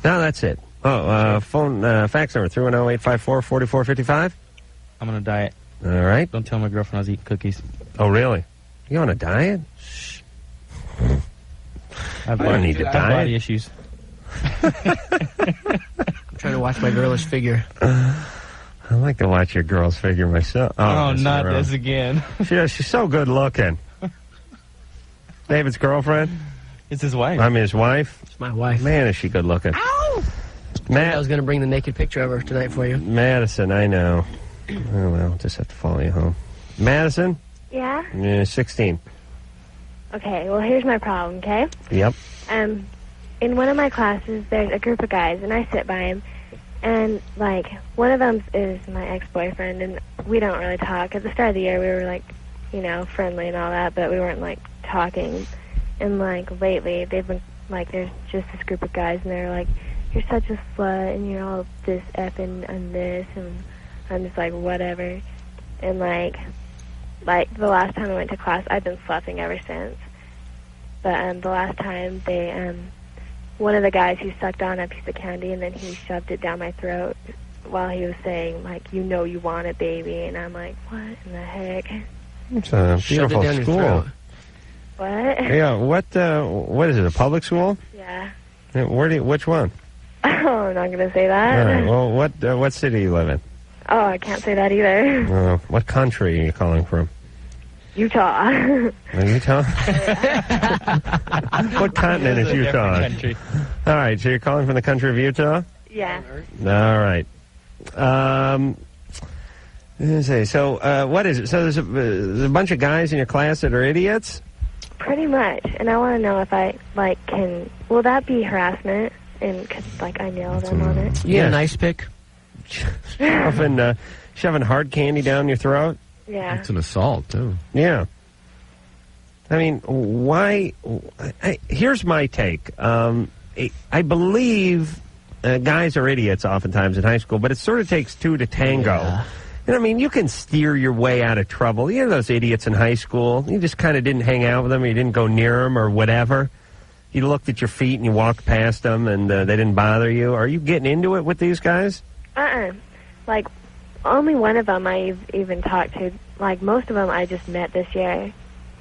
No, that's it. Phone, fax number 310-854-4455. I'm on a diet. All right. Don't tell my girlfriend I was eating cookies. Oh, really? You on a diet? Shh. I don't need to have diet. body issues. I'm trying to watch my girlish figure. I like to watch your girl's figure myself. Oh, not this again. She's so good looking. David's girlfriend? It's his wife. I mean, his wife? It's my wife. Man, is she good looking. Ow! I was going to bring the naked picture of her tonight for you. Madison, I know. Oh, well, just have to follow you home. Madison? Yeah? 16. Okay, well, here's my problem, okay? Yep. In one of my classes, there's a group of guys, and I sit by them, and, like, one of them is my ex-boyfriend, and we don't really talk. At the start of the year, we were, like, you know, friendly and all that, but we weren't, like, talking. And, like, lately, they've been, like, there's just this group of guys, and they're like, you're such a slut, and you're all this effing and this, and I'm just like, whatever. And, like the last time I went to class, I've been sloughing ever since. But the last time, they, one of the guys, he sucked on a piece of candy, and then he shoved it down my throat while he was saying, like, you know you want it, baby. And I'm like, what in the heck? It's a beautiful school. What? Yeah, what is it, a public school? Yeah. Which one? Oh, I'm not going to say that. All right, well, what city do you live in? Oh, I can't say that either. What country are you calling from? Utah. Utah? What continent is Utah? All right, so you're calling from the country of Utah? Yeah. All right. So, what is it? So there's a bunch of guys in your class that are idiots? Pretty much. And I want to know if I, like, will that be harassment? And, cause, like, I nail them on it. Yeah, an ice pick. Shoving hard candy down your throat? Yeah. It's an assault, too. Yeah. I mean, why? Here's my take. I believe guys are idiots oftentimes in high school, but it sort of takes two to tango. Yeah. And I mean, you can steer your way out of trouble. You know those idiots in high school? You just kind of didn't hang out with them, or you didn't go near them, or whatever. You looked at your feet and you walked past them, and they didn't bother you. Are you getting into it with these guys? Like, only one of them I've even talked to. Like, most of them I just met this year.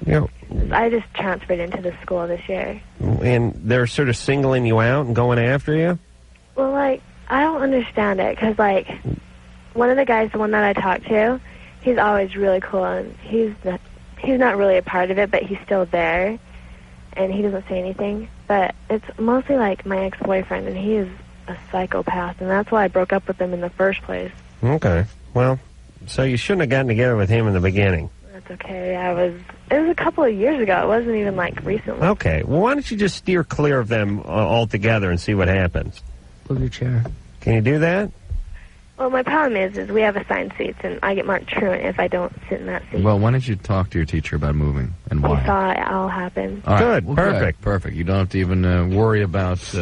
Yeah. I just transferred into the school this year. And they're sort of singling you out and going after you? Well, like, I don't understand it, because, like, one of the guys, the one that I talked to, he's always really cool, and he's not really a part of it, but he's still there, and he doesn't say anything. But it's mostly like my ex-boyfriend, and he is a psychopath, and that's why I broke up with him in the first place. Okay. Well, so you shouldn't have gotten together with him in the beginning. That's okay. It was a couple of years ago. It wasn't even like recently. Okay. Well, why don't you just steer clear of them altogether and see what happens? Move your chair. Can you do that? Well, my problem is we have assigned seats, and I get marked truant if I don't sit in that seat. Well, why don't you talk to your teacher about moving and why? He saw it all happen. All right. Good. Well, Perfect. Perfect. You don't have to even worry about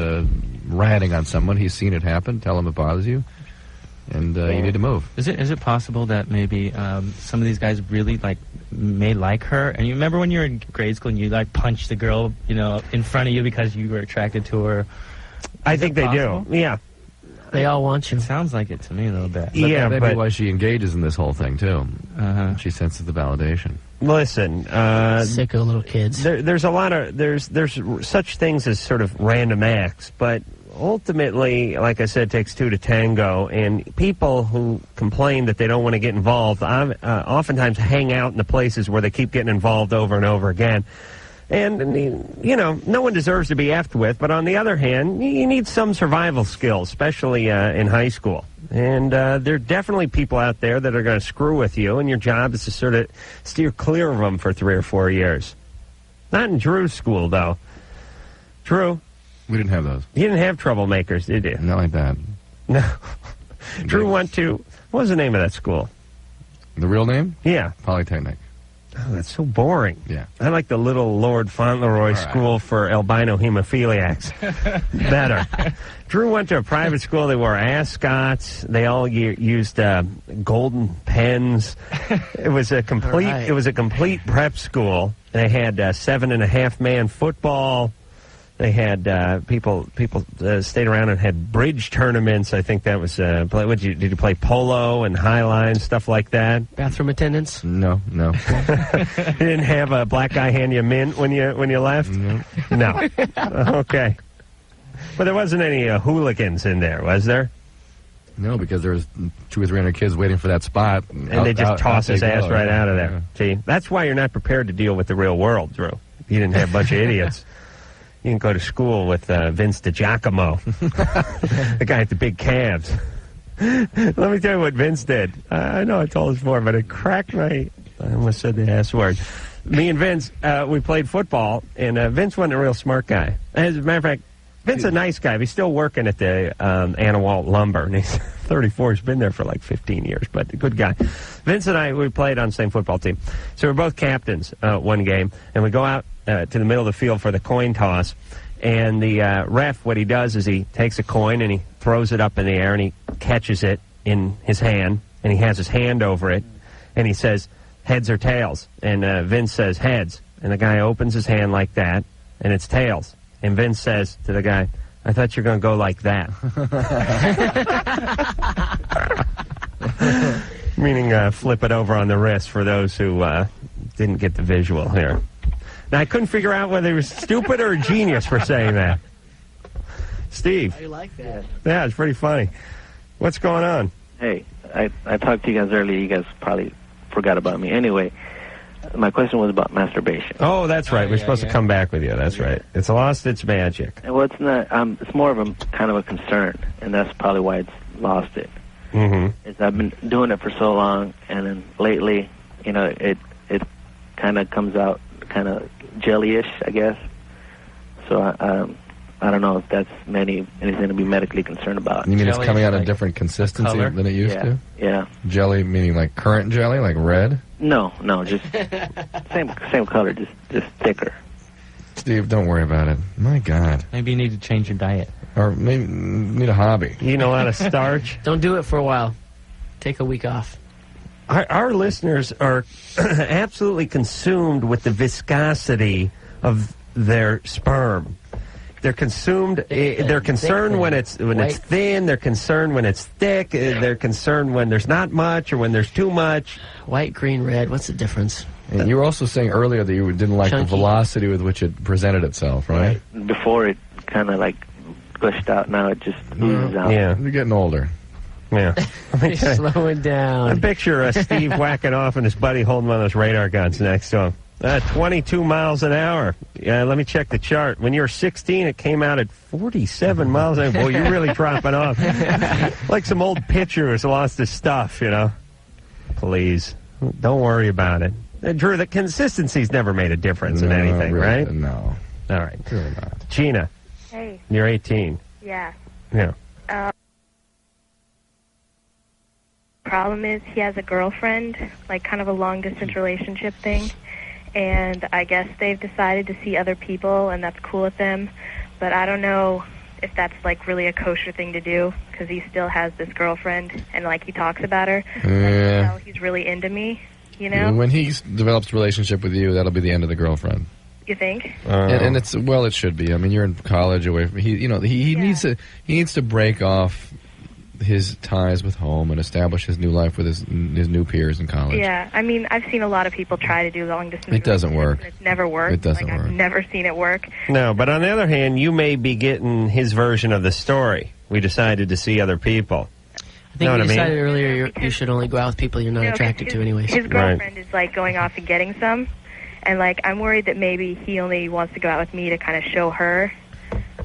ratting on someone. He's seen it happen. Tell him it bothers you. And you need to move. Is it possible that maybe some of these guys really may like her? And you remember when you were in grade school and you punched the girl, in front of you because you were attracted to her? I think they do. Yeah. They all want you. It sounds like it to me a little bit. But maybe why she engages in this whole thing too. She senses the validation. Listen, sicko little kids. There's a lot of there's such things as sort of random acts, but ultimately, like I said, it takes two to tango. And people who complain that they don't want to get involved, oftentimes hang out in the places where they keep getting involved over and over again. And, no one deserves to be effed with, but on the other hand, you need some survival skills, especially in high school. And there are definitely people out there that are going to screw with you, and your job is to sort of steer clear of them for 3 or 4 years. Not in Drew's school, though. Drew? We didn't have those. You didn't have troublemakers, did you? Not like that. No. Drew went to, what was the name of that school? The real name? Yeah. Polytechnic. Oh, that's so boring. Yeah. I like the little Lord Fauntleroy School for albino hemophiliacs better. Drew went to a private school. They wore ascots. They all used golden pens. It was a complete. Right. It was a complete prep school. They had 7.5-man football. They had people stayed around and had bridge tournaments. I think that was did you play polo and high line, stuff like that? Bathroom attendants? No. You didn't have a black guy hand you a mint when you left? No. Okay. But there wasn't any hooligans in there, was there? No, because there was 200 or 300 kids waiting for that spot. And they just toss his ass right out of there. Yeah. See, that's why you're not prepared to deal with the real world, Drew. You didn't have a bunch of idiots. You can go to school with Vince DiGiacomo, the guy with the big calves. Let me tell you what Vince did. I know I told this before, but it cracked my... I almost said the ass word. Me and Vince, we played football, and Vince wasn't a real smart guy. As a matter of fact, Vince is a nice guy. He's still working at the Anawalt Lumber, and he's 34. He's been there for like 15 years, but a good guy. Vince and I, we played on the same football team. So we're both captains one game, and we go out to the middle of the field for the coin toss, and the ref, what he does is he takes a coin and he throws it up in the air, and he catches it in his hand, and he has his hand over it, and he says, heads or tails? And Vince says, heads. And the guy opens his hand like that, and it's tails. And Vince says to the guy, I thought you were going to go like that. Meaning flip it over on the wrist for those who didn't get the visual here. Now, I couldn't figure out whether he was stupid or a genius for saying that. Steve. I like that. Yeah, it's pretty funny. What's going on? Hey, I talked to you guys earlier. You guys probably forgot about me. Anyway, my question was about masturbation. Oh, that's right. We're supposed to come back with you. That's right. It's lost its magic. Well, it's not. It's more of a kind of a concern, and that's probably why it's lost it. Mm-hmm. I've been doing it for so long, and then lately, it kind of comes out kind of jellyish, I guess. So I don't know if that's anything to be medically concerned about. You mean jelly it's coming out like a different consistency color? than it used to? Yeah. Jelly meaning like current jelly, like red? No, just same color, just thicker. Steve, don't worry about it. My God. Maybe you need to change your diet. Or maybe need a hobby. Eating a lot of starch. Don't do it for a while. Take a week off. Our listeners are absolutely consumed with the viscosity of their sperm. They're consumed. They're concerned when it's thin. They're concerned when it's thick. They're concerned when there's not much or when there's too much. White, green, red. What's the difference? And you were also saying earlier that you didn't like the velocity with which it presented itself, right? Before it kind of like gushed out. Now it just oozes out. Yeah, you're getting older. Yeah. Slow it down. I picture Steve whacking off and his buddy holding one of those radar guns next to him. 22 miles an hour. Yeah, let me check the chart. When you were 16, it came out at 47 miles an hour. Boy, you're really dropping off. Like some old pitcher who's lost his stuff, you know. Please, don't worry about it. Drew, the consistency's never made a difference in anything, really, right? No. All right. Really not. Gina. Hey. You're 18. Yeah. Yeah. Problem is he has a girlfriend, like kind of a long-distance relationship thing. And I guess they've decided to see other people, and that's cool with them. But I don't know if that's, like, really a kosher thing to do, because he still has this girlfriend, and, like, he talks about her. Yeah. Like, he's really into me, you know? When he develops a relationship with you, that'll be the end of the girlfriend. You think? And it's, well, it should be. I mean, you're in college away from, he needs to break off his ties with home and establish his new life with his new peers in college. Yeah, I mean, I've seen a lot of people try to do long-distance. It doesn't work. It's never worked. It doesn't work. I've never seen it work. No, but on the other hand, you may be getting his version of the story. We decided to see other people. I think we decided earlier you should only go out with people you're not attracted to anyways. His girlfriend is, like, going off and getting some. And, like, I'm worried that maybe he only wants to go out with me to kind of show her,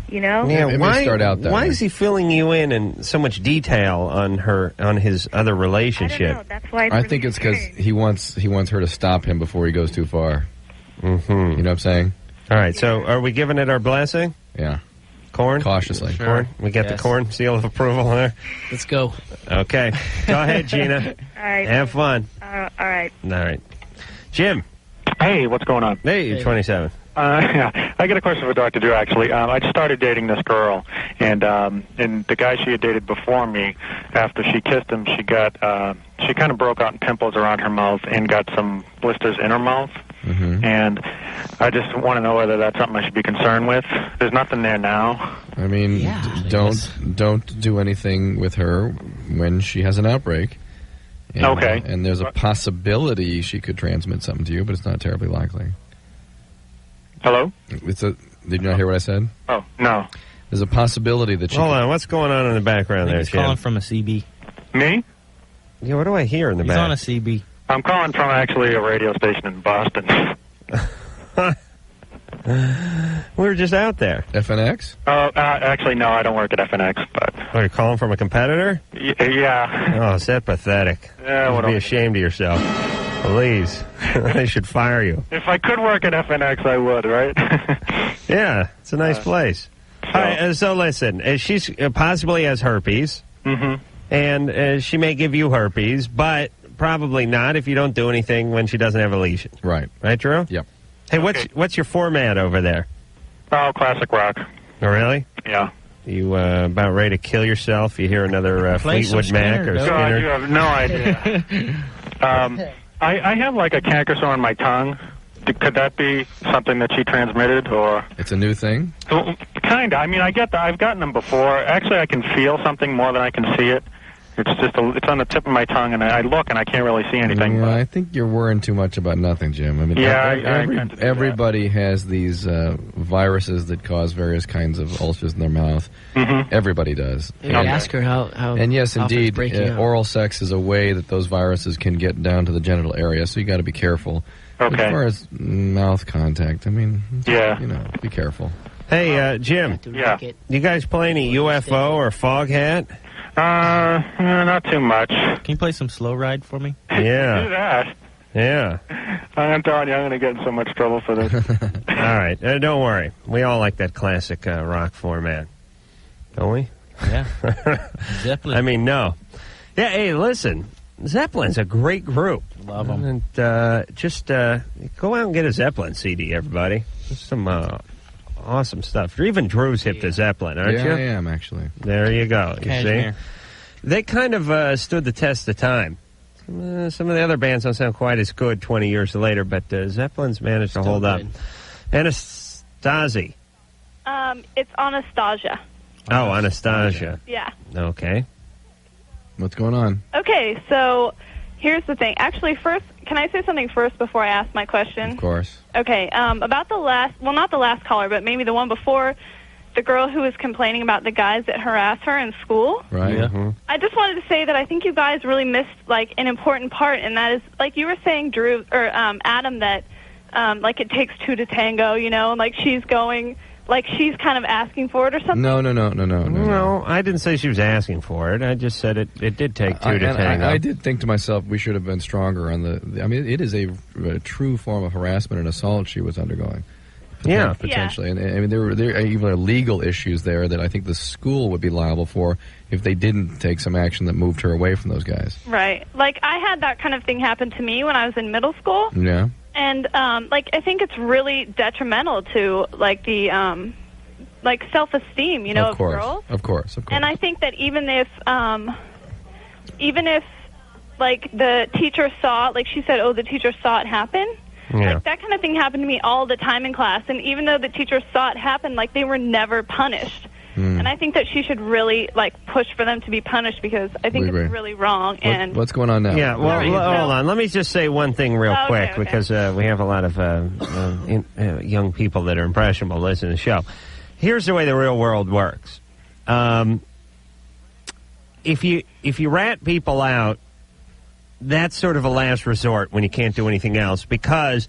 you know? Yeah, It may start out that why way. is he filling you in so much detail on his other relationship? I don't know. That's why I think it's because he wants her to stop him before he goes too far. Mm-hmm. You know what I'm saying? All right, so are we giving it our blessing? Yeah. Corn? Cautiously. Corn? We got the Corn seal of approval there? Let's go. Okay. Go ahead, Gina. All right. Have fun. All right. All right. Jim. Hey, what's going on? Hey, you're 27. Yeah, I got a question for Dr. Drew, actually. I just started dating this girl, and the guy she had dated before me, after she kissed him, she kind of broke out in pimples around her mouth and got some blisters in her mouth. Mm-hmm. And I just want to know whether that's something I should be concerned with. There's nothing there now. I mean, don't do anything with her when she has an outbreak. And, Okay. And there's a possibility she could transmit something to you, but it's not terribly likely. Hello? Did you not hear what I said? Oh, no. There's a possibility that she Hold on, what's going on in the background there, He's Jim? calling from a CB. Me? Yeah, what do I hear in the He's back? on a CB. I'm calling from actually a radio station in Boston. We were just out there. FNX? Actually, no, I don't work at FNX, but... Oh, you're calling from a competitor? Yeah. Oh, is that pathetic? Yeah, You what should be else? ashamed of yourself. Please. They should fire you. If I could work at FNX, I would, right? Yeah, it's a nice place. All right, so listen, she's possibly has herpes, Mm-hmm. and she may give you herpes, but probably not if you don't do anything when she doesn't have a lesion. Right. Right, Drew? Yep. Hey, what's your format over there? Oh, classic rock. Oh, really? Yeah. You about ready to kill yourself? You hear another Play some Fleetwood Mac Skinner, or don't No, Skinner? you have no idea. I have like a canker sore on my tongue. Could that be something that she transmitted, or? It's a new thing? Kinda. I mean, I've gotten them before. Actually, I can feel something more than I can see it. It's just it's on the tip of my tongue, and I look and I can't really see anything. Yeah, I think you're worrying too much about nothing, Jim. I mean, everybody has these viruses that cause various kinds of ulcers in their mouth. Mm-hmm. Everybody does. Maybe ask her how And yes, often it's indeed, breaking out. oral sex is a way that those viruses can get down to the genital area, so you got to be careful. Okay. As far as mouth contact, I mean, Yeah. be careful. Hey, Jim. Yeah. You guys play any UFO or Foghat? Not too much. Can you play some Slow Ride for me? Do Yeah. that. Yeah. I'm telling you, I'm going to get in so much trouble for this. All right. Don't worry. We all like that classic rock format. Don't we? Yeah. Zeppelin. I mean, no. Yeah, hey, listen. Zeppelin's a great group. Love them. And just go out and get a Zeppelin CD, everybody. There's some awesome stuff. Even Drew's hip to Zeppelin, aren't you? Yeah, I am, actually. There you go. You see? Cashmere. They kind of stood the test of time. Some of the other bands don't sound quite as good 20 years later, but Zeppelin's managed to hold up. Anastasia. It's Anastasia. Oh, Anastasia. Yeah. Okay. What's going on? Okay, so here's the thing. Actually, first, can I say something first before I ask my question? Of course. Okay, about the last, well, not the last caller, but maybe the one before. the girl who was complaining about the guys that harass her in school. Right. Mm-hmm. I just wanted to say that I think you guys really missed, like, an important part, and that is, like you were saying, Drew, or Adam, that, like, it takes two to tango, you know, and, like, she's going, like, she's kind of asking for it or something. No, I didn't say she was asking for it. I just said it did take two to tango. I did think to myself, we should have been stronger on the... I mean, it is a true form of harassment and assault she was undergoing. Yeah. Potentially. And I mean, there are even legal issues there that I think the school would be liable for if they didn't take some action that moved her away from those guys. Right. Like, I had that kind of thing happen to me when I was in middle school. Yeah. And, like, I think it's really detrimental to, like, the, like, self-esteem, you know, of girls. Of course. And I think that even if, like, the teacher saw, like she said, the teacher saw it happen. Yeah. Like, that kind of thing happened to me all the time in class. And even though the teacher saw it happen, like, they were never punished. And I think that she should really, like, push for them to be punished because I think it's really wrong. And what's going on now? Yeah, well, hold on. Let me just say one thing real quick because we have a lot of young people that are impressionable listening to the show. Here's the way the real world works. If you rat people out, that's sort of a last resort when you can't do anything else because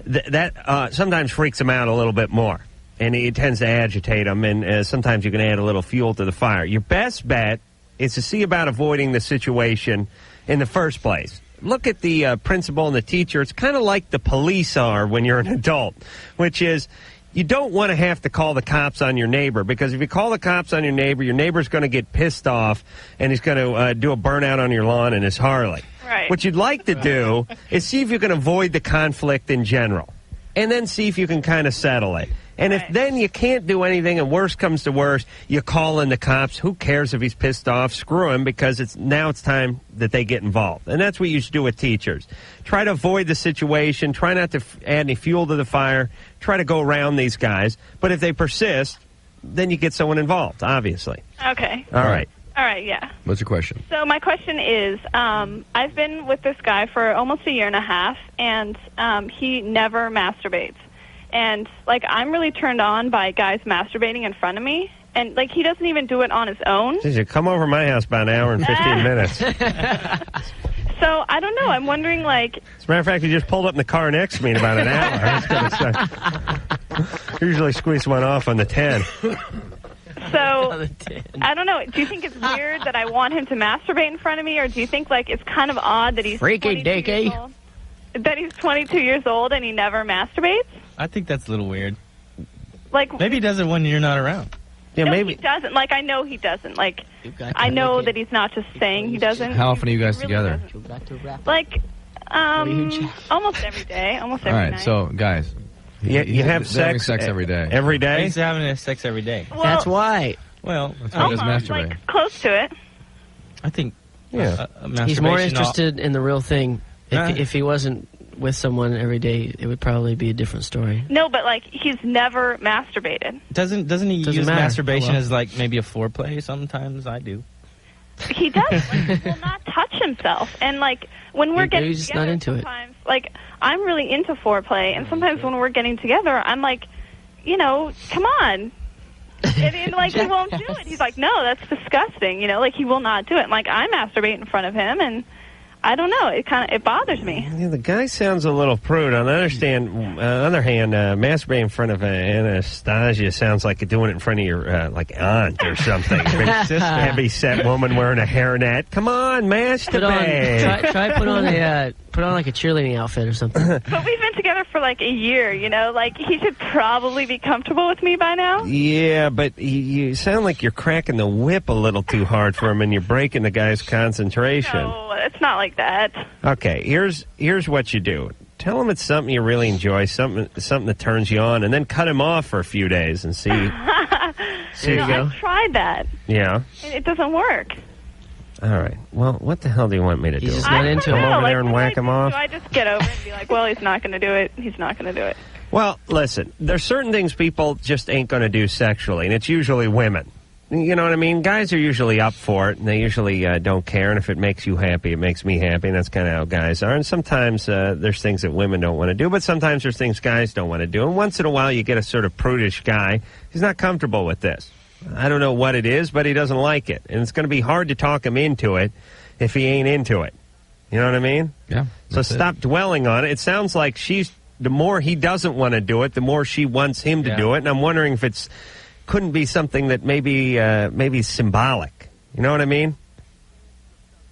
that sometimes freaks them out a little bit more. And it tends to agitate them, and sometimes you can add a little fuel to the fire. Your best bet is to see about avoiding the situation in the first place. Look at the principal and the teacher. It's kind of like the police are when you're an adult, which is you don't want to have to call the cops on your neighbor because if you call the cops on your neighbor's going to get pissed off, and he's going to do a burnout on your lawn in his Harley. Right. What you'd like to do is see if you can avoid the conflict in general, and then see if you can kind of settle it. And if then you can't do anything and worse comes to worse, you call in the cops. Who cares if he's pissed off? Screw him because it's time that they get involved. And that's what you should do with teachers. Try to avoid the situation. Try not to add any fuel to the fire. Try to go around these guys. But if they persist, then you get someone involved, obviously. Okay. All right. All right, yeah. What's your question? So my question is, I've been with this guy for almost a year and a half, and he never masturbates. And, like, I'm really turned on by guys masturbating in front of me. And, like, he doesn't even do it on his own. Jeez, you come over to my house about an hour and 15 minutes. So, I don't know. I'm wondering, like... As a matter of fact, he just pulled up in the car next to me in about an hour. I was going to say. Usually squeeze one off on the 10. So, I don't know. Do you think it's weird that I want him to masturbate in front of me? Or do you think, like, it's kind of odd that he's... Freaky dicky. That he's 22 years old and he never masturbates? I think that's a little weird. Like, maybe he does it when you're not around. Yeah, no, maybe he doesn't. Like, I know he doesn't. Like, I know that he's not just saying he doesn't. How often are you guys together? Like, almost every day. Almost every night. All right, so, guys. You have having sex every day. Every day? He's having sex every day. Well, that's why. Well, that's why he does masturbate. Like, close to it. I think he's more interested in the real thing. If he wasn't with someone every day, it would probably be a different story. No, but, like, he's never masturbated. Doesn't he use masturbation as, like, maybe a foreplay? Sometimes I do. He does. Like, he will not touch himself. And, like, when we're getting he's together, not into sometimes, like, I'm really into foreplay, and sometimes when we're getting together, I'm like, you know, come on. And like, he won't do it. He's like, no, that's disgusting. You know, like, he will not do it. And, like, I masturbate in front of him, and I don't know. It bothers me. Yeah, the guy sounds a little prude. On the other hand, masturbating in front of Anastasia sounds like doing it in front of your like aunt or something. Heavy set woman wearing a hairnet. Come on, masturbate. Try put on like a cheerleading outfit or something. But we've been together for like a year. You know, like, he should probably be comfortable with me by now. Yeah, but you sound like you're cracking the whip a little too hard for him, and you're breaking the guy's concentration. No, it's not like that. Okay, here's what you do. Tell him it's something you really enjoy, something that turns you on, and then cut him off for a few days and see. See you go. I've tried that. Yeah. And it doesn't work. All right. Well, what the hell do you want me to do? He's just not into Come it. over there and whack him off? Do I just get over it and be like, well, he's not going to do it. He's not going to do it. Well, listen, there's certain things people just ain't going to do sexually, and it's usually women. You know what I mean? Guys are usually up for it, and they usually don't care. And if it makes you happy, it makes me happy. And that's kind of how guys are. And sometimes there's things that women don't want to do, but sometimes there's things guys don't want to do. And once in a while, you get a sort of prudish guy. He's not comfortable with this. I don't know what it is, but he doesn't like it. And it's going to be hard to talk him into it if he ain't into it. You know what I mean? Yeah. So stop dwelling on it. It sounds like the more he doesn't want to do it, the more she wants him to do it. And I'm wondering if it's couldn't be something that maybe symbolic. You know what I mean?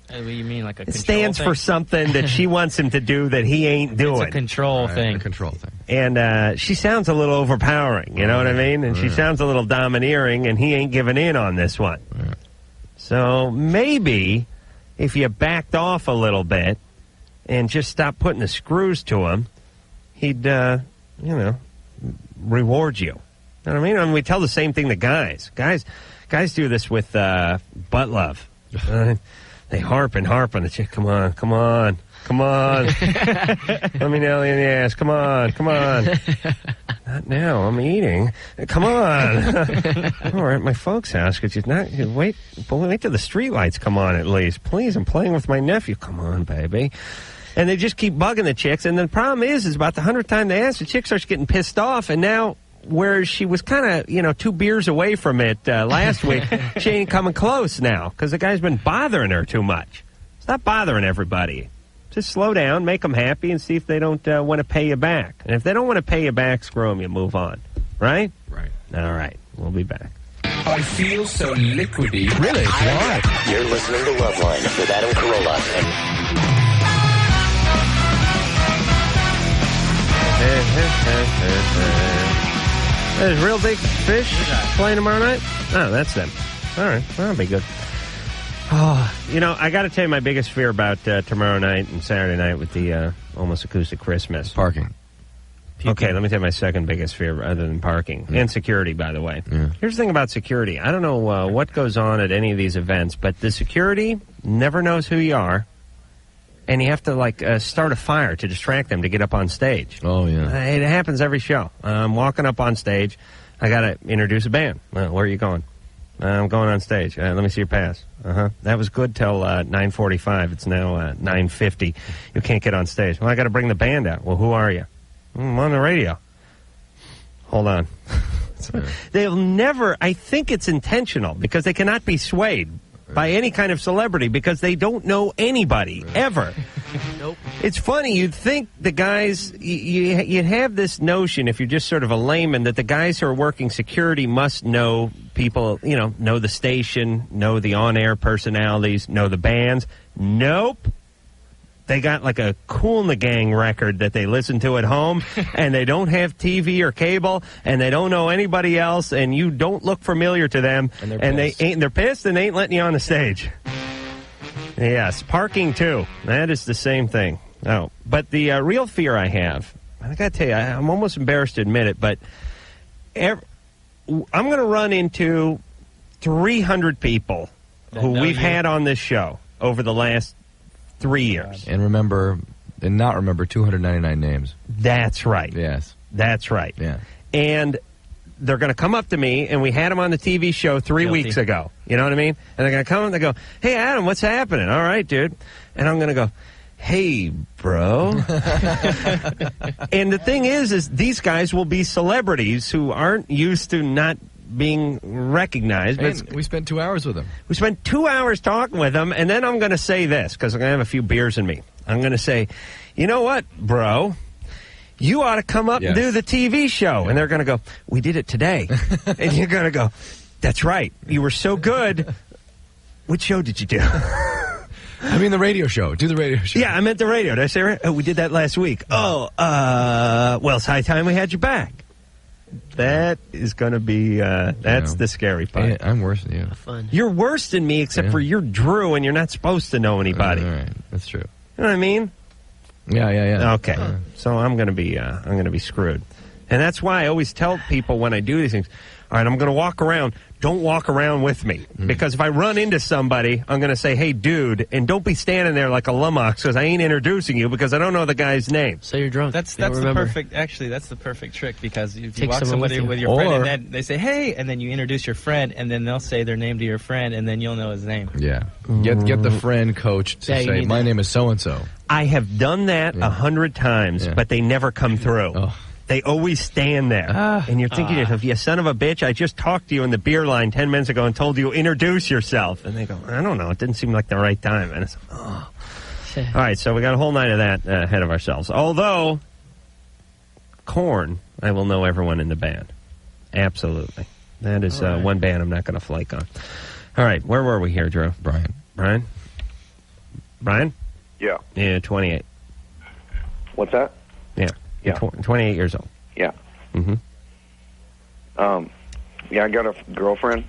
What do you mean, like a It control stands thing? for something that she wants him to do that he ain't doing. It's a control thing. A control thing. And she sounds a little overpowering, you know what I mean? And she sounds a little domineering, and he ain't giving in on this one. So maybe if you backed off a little bit and just stopped putting the screws to him, he'd, reward you. You know what I mean? We tell the same thing to guys. Guys do this with butt love. They harp on the chick. Come on. Let me nail you in the ass. Come on. Not now. I'm eating. Come on. We're at my folks' house. Could you not wait till the streetlights come on at least? Please, I'm playing with my nephew. Come on, baby. And they just keep bugging the chicks. And the problem is about the 100th time they ask, the chick starts getting pissed off. And now, where she was kind of, 2 beers away from it last week, she ain't coming close now because the guy's been bothering her too much. Stop bothering everybody. Just slow down, make them happy, and see if they don't want to pay you back. And if they don't want to pay you back, screw them, you move on. Right? Right. All right. We'll be back. I feel so liquidy. Really? Why? You're listening to Loveline with Adam Carolla. There's Real Big Fish playing tomorrow night? Oh, that's them. All right. Well, that'll be good. Oh, I got to tell you my biggest fear about tomorrow night and Saturday night with the Almost Acoustic Christmas. Parking. Okay, let me tell you my second biggest fear other than parking. And security, by the way. Yeah. Here's the thing about security. I don't know what goes on at any of these events, but the security never knows who you are. And you have to, start a fire to distract them to get up on stage. Oh, yeah. It happens every show. I'm walking up on stage. I got to introduce a band. Where are you going? I'm going on stage. Let me see your pass. That was good till 9:45. It's now 9:50. You can't get on stage. Well, I got to bring the band out. Well, who are you? I'm on the radio. Hold on. They'll never, I think it's intentional because they cannot be swayed by any kind of celebrity because they don't know anybody, ever. Nope. It's funny, you'd think the guys, you'd have this notion, if you're just sort of a layman, that the guys who are working security must know people, know the station, know the on-air personalities, know the bands. Nope. They got like a Kool in the Gang record that they listen to at home, and they don't have TV or cable, and they don't know anybody else, and you don't look familiar to them, and they're pissed, and they ain't letting you on the stage. Yes, parking too. That is the same thing. Oh, but the real fear I have, I got to tell you, I'm almost embarrassed to admit it, but I'm going to run into 300 people who we've had on this show over the last 3 years. And not remember 299 names. That's right. Yes. That's right. Yeah. And they're going to come up to me, and we had them on the TV show 3 weeks ago. You know what I mean? And they're going to come and they go, "Hey, Adam, what's happening?" "All right, dude." And I'm going to go, "Hey, bro." And the thing is these guys will be celebrities who aren't used to not being recognized. But we spent 2 hours with them. We spent 2 hours talking with them, and then I'm going to say this, because I'm going to have a few beers in me. I'm going to say, "You know what, bro? You ought to come up and do the TV show." Yeah. And they're going to go, "We did it today." And you're going to go, "That's right. You were so good. Which show did you do?" I mean the radio show. Do the radio show. Yeah, I meant the radio. Did I say right? Oh, we did that last week. Well, it's high time we had you back. That is going to be, that's the scary part. Hey, I'm worse than you. Fun. You're worse than me, except for you're Drew, and you're not supposed to know anybody. All right, that's true. You know what I mean? Yeah. Okay, so I'm going to be screwed. And that's why I always tell people when I do these things, all right, I'm going to walk around. Don't walk around with me. Because if I run into somebody, I'm going to say, hey, dude, and don't be standing there like a lummox because I ain't introducing you because I don't know the guy's name. So you're drunk. That's the perfect trick, because if you Take walk someone somebody with with you. your friend Or- and then they say, hey, and then you introduce your friend, and then they'll say their name to your friend, and then you'll know his name. Yeah. Get the friend coach to Yeah, you say, need my that. name is so-and-so. I have done that 100 times, but they never come through. They always stand there. And you're thinking to yourself, you son of a bitch, I just talked to you in the beer line 10 minutes ago and told you, introduce yourself. And they go, I don't know, it didn't seem like the right time. And it's, All right, so we got a whole night of that ahead of ourselves. Although, Korn, I will know everyone in the band. Absolutely. That is one band I'm not going to flake on. All right, where were we here, Drew? Brian? Yeah. Yeah, 28. What's that? Yeah. Yeah. 28 years old. Yeah. Mm-hmm. Yeah, I got a girlfriend,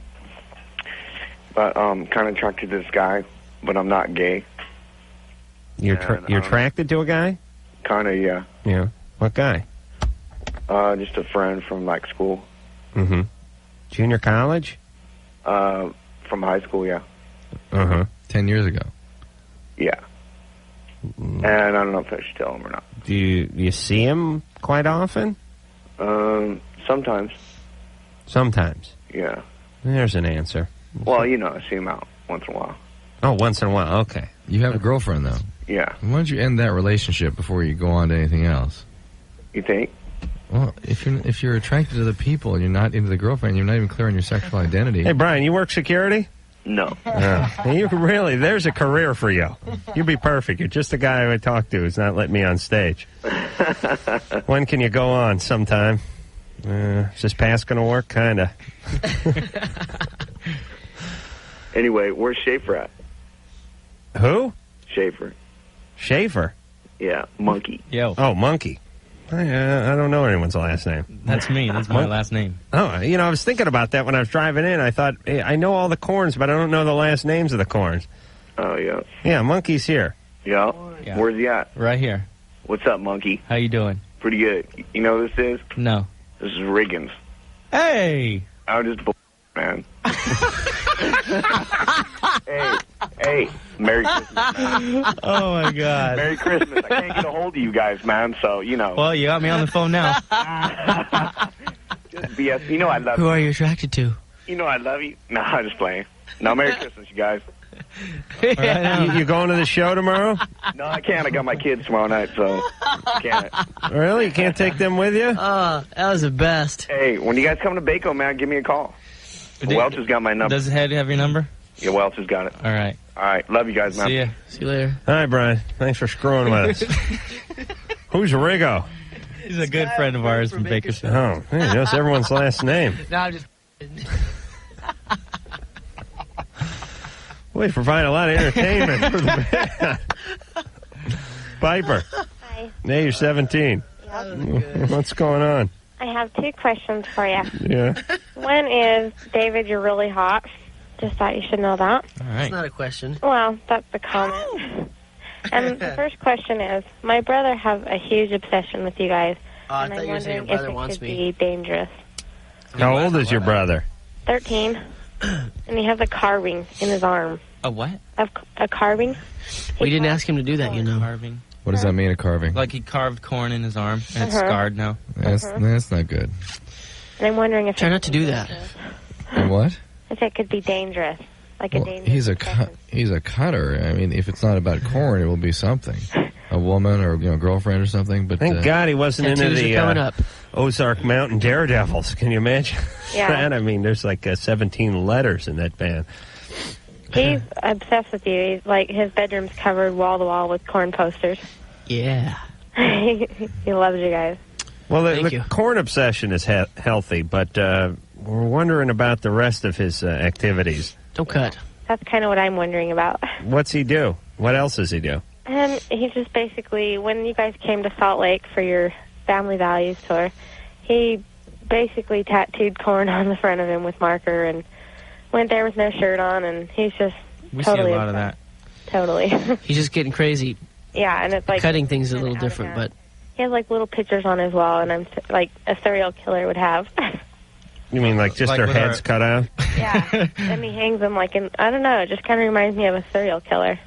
but kind of attracted to this guy, but I'm not gay. You're attracted to a guy? Kind of, yeah. Yeah. What guy? Just a friend from like school. Mm-hmm. Junior college? From high school, yeah. Uh-huh. 10 years ago. Yeah. And I don't know if I should tell him or not. Do you see him quite often? Sometimes. Sometimes. Yeah. There's an answer. Well, you know, I see him out once in a while. Oh, once in a while. Okay. You have a girlfriend, though. Yeah. Why don't you end that relationship before you go on to anything else? You think? Well, if you're attracted to the people and you're not into the girlfriend, you're not even clear on your sexual identity. Hey, Brian, you work security? No. You really, there's a career for you. You'd be perfect. You're just the guy I would talk to who's not letting me on stage. When can you go on? Sometime. Is this pass going to work? Kind of. Anyway, where's Schaefer at? Who? Schaefer. Schaefer? Yeah, Monkey. Yo. Oh, Monkey. I don't know anyone's last name. That's me. That's my last name. Oh, I was thinking about that when I was driving in. I thought, hey, I know all the Korns, but I don't know the last names of the Korns. Oh, yeah. Yeah, Monkey's here. Yeah? Where's he at? Right here. What's up, Monkey? How you doing? Pretty good. You know who this is? No. This is Riggins. Hey! I'm just man. Hey, Merry Christmas, man. Oh, my God. Merry Christmas. I can't get a hold of you guys, man, so, you know. Well, you got me on the phone now. Just BS. You know I love Who you. are you attracted to? You know I love you. No, I'm just playing. No, Merry Christmas, you guys. You going to the show tomorrow? No, I can't. I got my kids tomorrow night, so I can't. Really? You can't take them with you? That was the best. Hey, when you guys come to Baco, man, give me a call. Welch has got my number. Does Head have your number? Yeah, Welch has got it. All right. All right. Love you guys, man. See ya. See you later. Hi, Brian. Thanks for screwing with us. Who's Rigo? He's a good friend of ours from Bakersfield. Oh, he knows everyone's last name. No, I'm just... We provide a lot of entertainment for the band. Piper. Hi. Hey, you're 17. What's going on? I have two questions for you. Yeah. One is, David, you're really hot. Just thought you should know that. All That's not a question. Well, that's the comment. And the first question is, my brother has a huge obsession with you guys. I and thought I'm you were saying wondering your if brother it wants could me. be dangerous. How old is your brother? 13. And he has a carving in his arm. A what? A carving? We didn't ask him to do that, you know. Carving. What does that mean, a carving? Like he carved corn in his arm, and it's Uh-huh. scarred now. That's not good. And I'm wondering if Try it not to could do be that. dangerous. And what? If it could be dangerous. Like a Well, dangerous he's a cutter. I mean, if it's not about corn, it will be something. A woman or girlfriend or something. But Thank God he wasn't into Tattoos are coming the up. Ozark Mountain Daredevils. Can you imagine Yeah. that? I mean, there's like 17 letters in that band. He's obsessed with you. He's like, his bedroom's covered wall to wall with corn posters. Yeah. He loves you guys. Well, Thank the you. corn obsession is healthy, but we're wondering about the rest of his activities. Don't cut. That's kind of what I'm wondering about. What's he do? What else does he do? He's just basically, when you guys came to Salt Lake for your Family Values tour, he basically tattooed corn on the front of him with marker and went there with no shirt on, and he's just We totally see a lot of that. Totally. He's just getting crazy. Yeah, and it's like... Cutting things a little different, but He has, like, little pictures on his wall, and I'm, like, a serial killer would have. You mean like just their heads cut out? Yeah. And he hangs them, like, in, I don't know, it just kind of reminds me of a serial killer.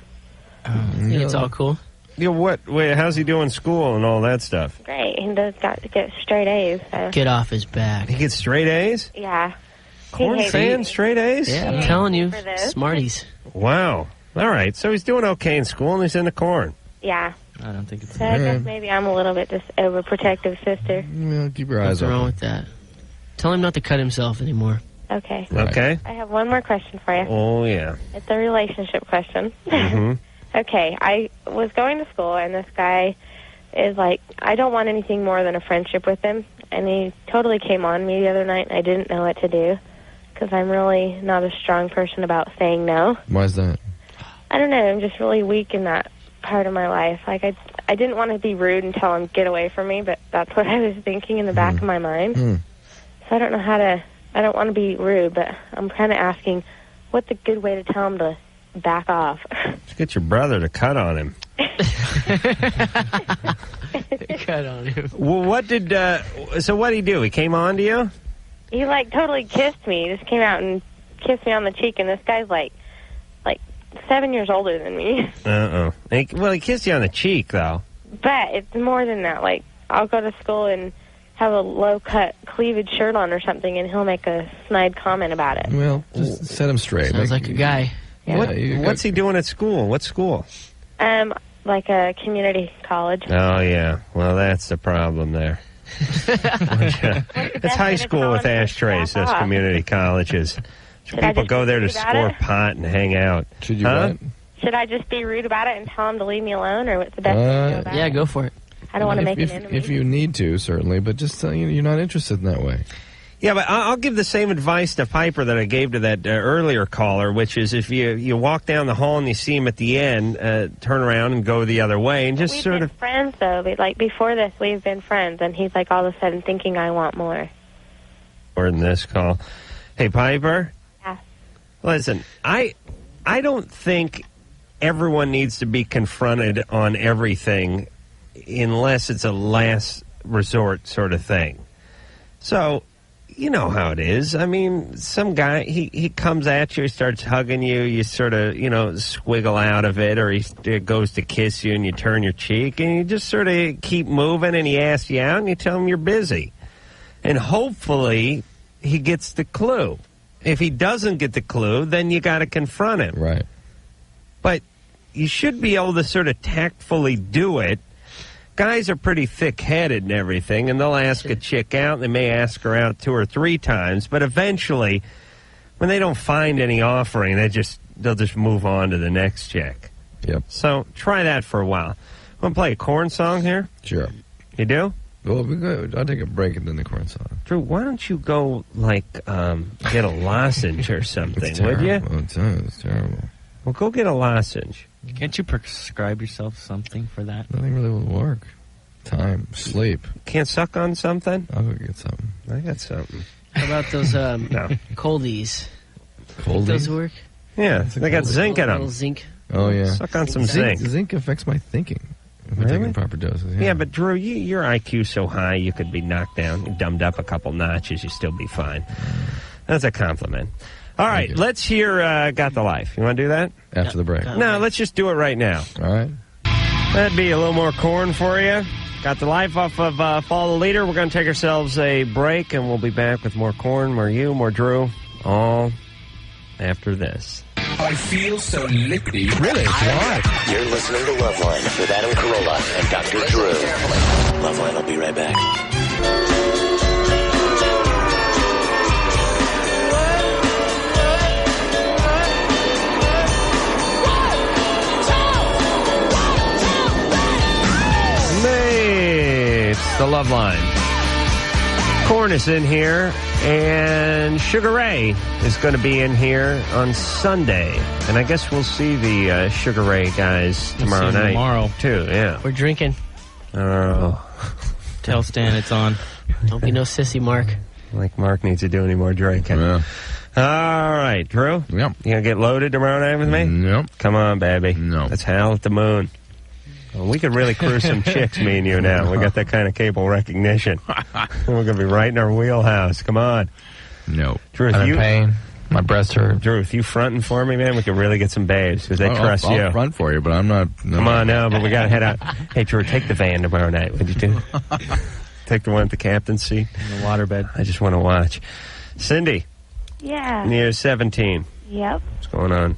I think it's all cool. Yeah, wait, how's he doing school and all that stuff? Great. He does got to get straight A's. So. Get off his back. He gets straight A's? Yeah. Korn fan, straight A's? Yeah, I'm telling you, Smarties. Wow. All right, so he's doing okay in school and he's into Korn. Yeah. I don't think it's... So I guess maybe I'm a little bit just overprotective sister. Yeah, keep your eyes open. What's wrong with that? Tell him not to cut himself anymore. Okay. Okay. I have one more question for you. Oh, yeah. It's a relationship question. Mm-hmm. Okay, I was going to school, and this guy is like, I don't want anything more than a friendship with him, and he totally came on me the other night, and I didn't know what to do, because I'm really not a strong person about saying no. Why is that? I don't know, I'm just really weak in that part of my life. Like, I didn't want to be rude and tell him, get away from me, but that's what I was thinking in the back of my mind. So I don't know how to, I don't want to be rude, but I'm kind of asking, what's a good way to tell him to back off? Just get your brother to cut on him. Cut on him. Well, what did he do? He came on to you? He, like, totally kissed me. He just came out and kissed me on the cheek, and this guy's, like 7 years older than me. Uh-oh. Well, he kissed you on the cheek, though. But it's more than that. Like, I'll go to school and have a low-cut cleavage shirt on or something, and he'll make a snide comment about it. Well, just set him straight. Sounds like a guy. Yeah. What's he doing at school? What school? Like a community college. Oh, yeah. Well, that's the problem there. It's high school with ashtrays, those community colleges. People go there to score pot and hang out. Should you what? Should I just be rude about it and tell him to leave me alone, or what's the best thing to do about it? Yeah, go for it. I don't want to make an enemy. If you need to, certainly, but just tell you're not interested in that way. Yeah, but I'll give the same advice to Piper that I gave to that earlier caller, which is if you walk down the hall and you see him at the end, turn around and go the other way and just We've sort been of... friends, though. Like, before this, we've been friends, and he's, like, all of a sudden thinking I want more. Or in this call. Hey, Piper? Yeah. Listen, I don't think everyone needs to be confronted on everything unless it's a last resort sort of thing. So... You know how it is. I mean, some guy, he comes at you, he starts hugging you, you sort of, squiggle out of it, or he goes to kiss you and you turn your cheek, and you just sort of keep moving, and he asks you out, and you tell him you're busy. And hopefully he gets the clue. If he doesn't get the clue, then you got to confront him. Right. But you should be able to sort of tactfully do it. Guys are pretty thick-headed and everything, and they'll ask a chick out. They may ask her out 2 or 3 times, but eventually, when they don't find any offering, they'll just move on to the next chick. Yep. So try that for a while. Want to play a Korn song here? Sure. You do? Well, I'll take a break and then the Korn song. Drew, why don't you go get a lozenge or something, would you? It's terrible. Well, go get a lozenge. Can't you prescribe yourself something for that? Nothing really will work. Time, sleep. Can't suck on something? I'll go get something. I got something. How about those coldies? Coldies? Those work? Yeah, they got zinc in them. Little zinc. Oh, yeah. Suck on some zinc. Zinc affects my thinking. If I take in proper doses. Yeah, but Drew, your IQ's so high you could be knocked down, dumbed up a couple notches, you'd still be fine. That's a compliment. All right, let's hear Got the Life. You want to do that? After the break. No, let's just do it right now. All right. That'd be a little more Korn for you. Got the Life off of Follow the Leader. We're going to take ourselves a break, and we'll be back with more Korn, more you, more Drew, all after this. I feel so liquidy. Really? Why? You're listening to Loveline with Adam Carolla and Dr. Drew. Loveline will be right back. It's the Loveline. Korn is in here, and Sugar Ray is going to be in here on Sunday. And I guess we'll see the Sugar Ray guys tomorrow night. Tomorrow. Too, yeah. We're drinking. Oh. Tell Stan it's on. Don't be no sissy, Mark. Like Mark needs to do any more drinking. Yeah. All right, Drew? Yep. You going to get loaded tomorrow night with me? Nope. Come on, baby. No. Let's howl at the moon. Well, we could really cruise some chicks, me and you now. We got that kind of cable recognition. We're going to be right in our wheelhouse. Come on. No. Drew, I'm in pain. My breasts hurt. Drew, if you fronting for me, man, we could really get some babes because they trust you. I'll front for you, but I'm not. No. Come on now, but we got to head out. Hey, Drew, take the van tomorrow night. Would you do? Take the one at the captain's seat. In the waterbed. I just want to watch. Cindy. Yeah. You're 17. Yep. What's going on?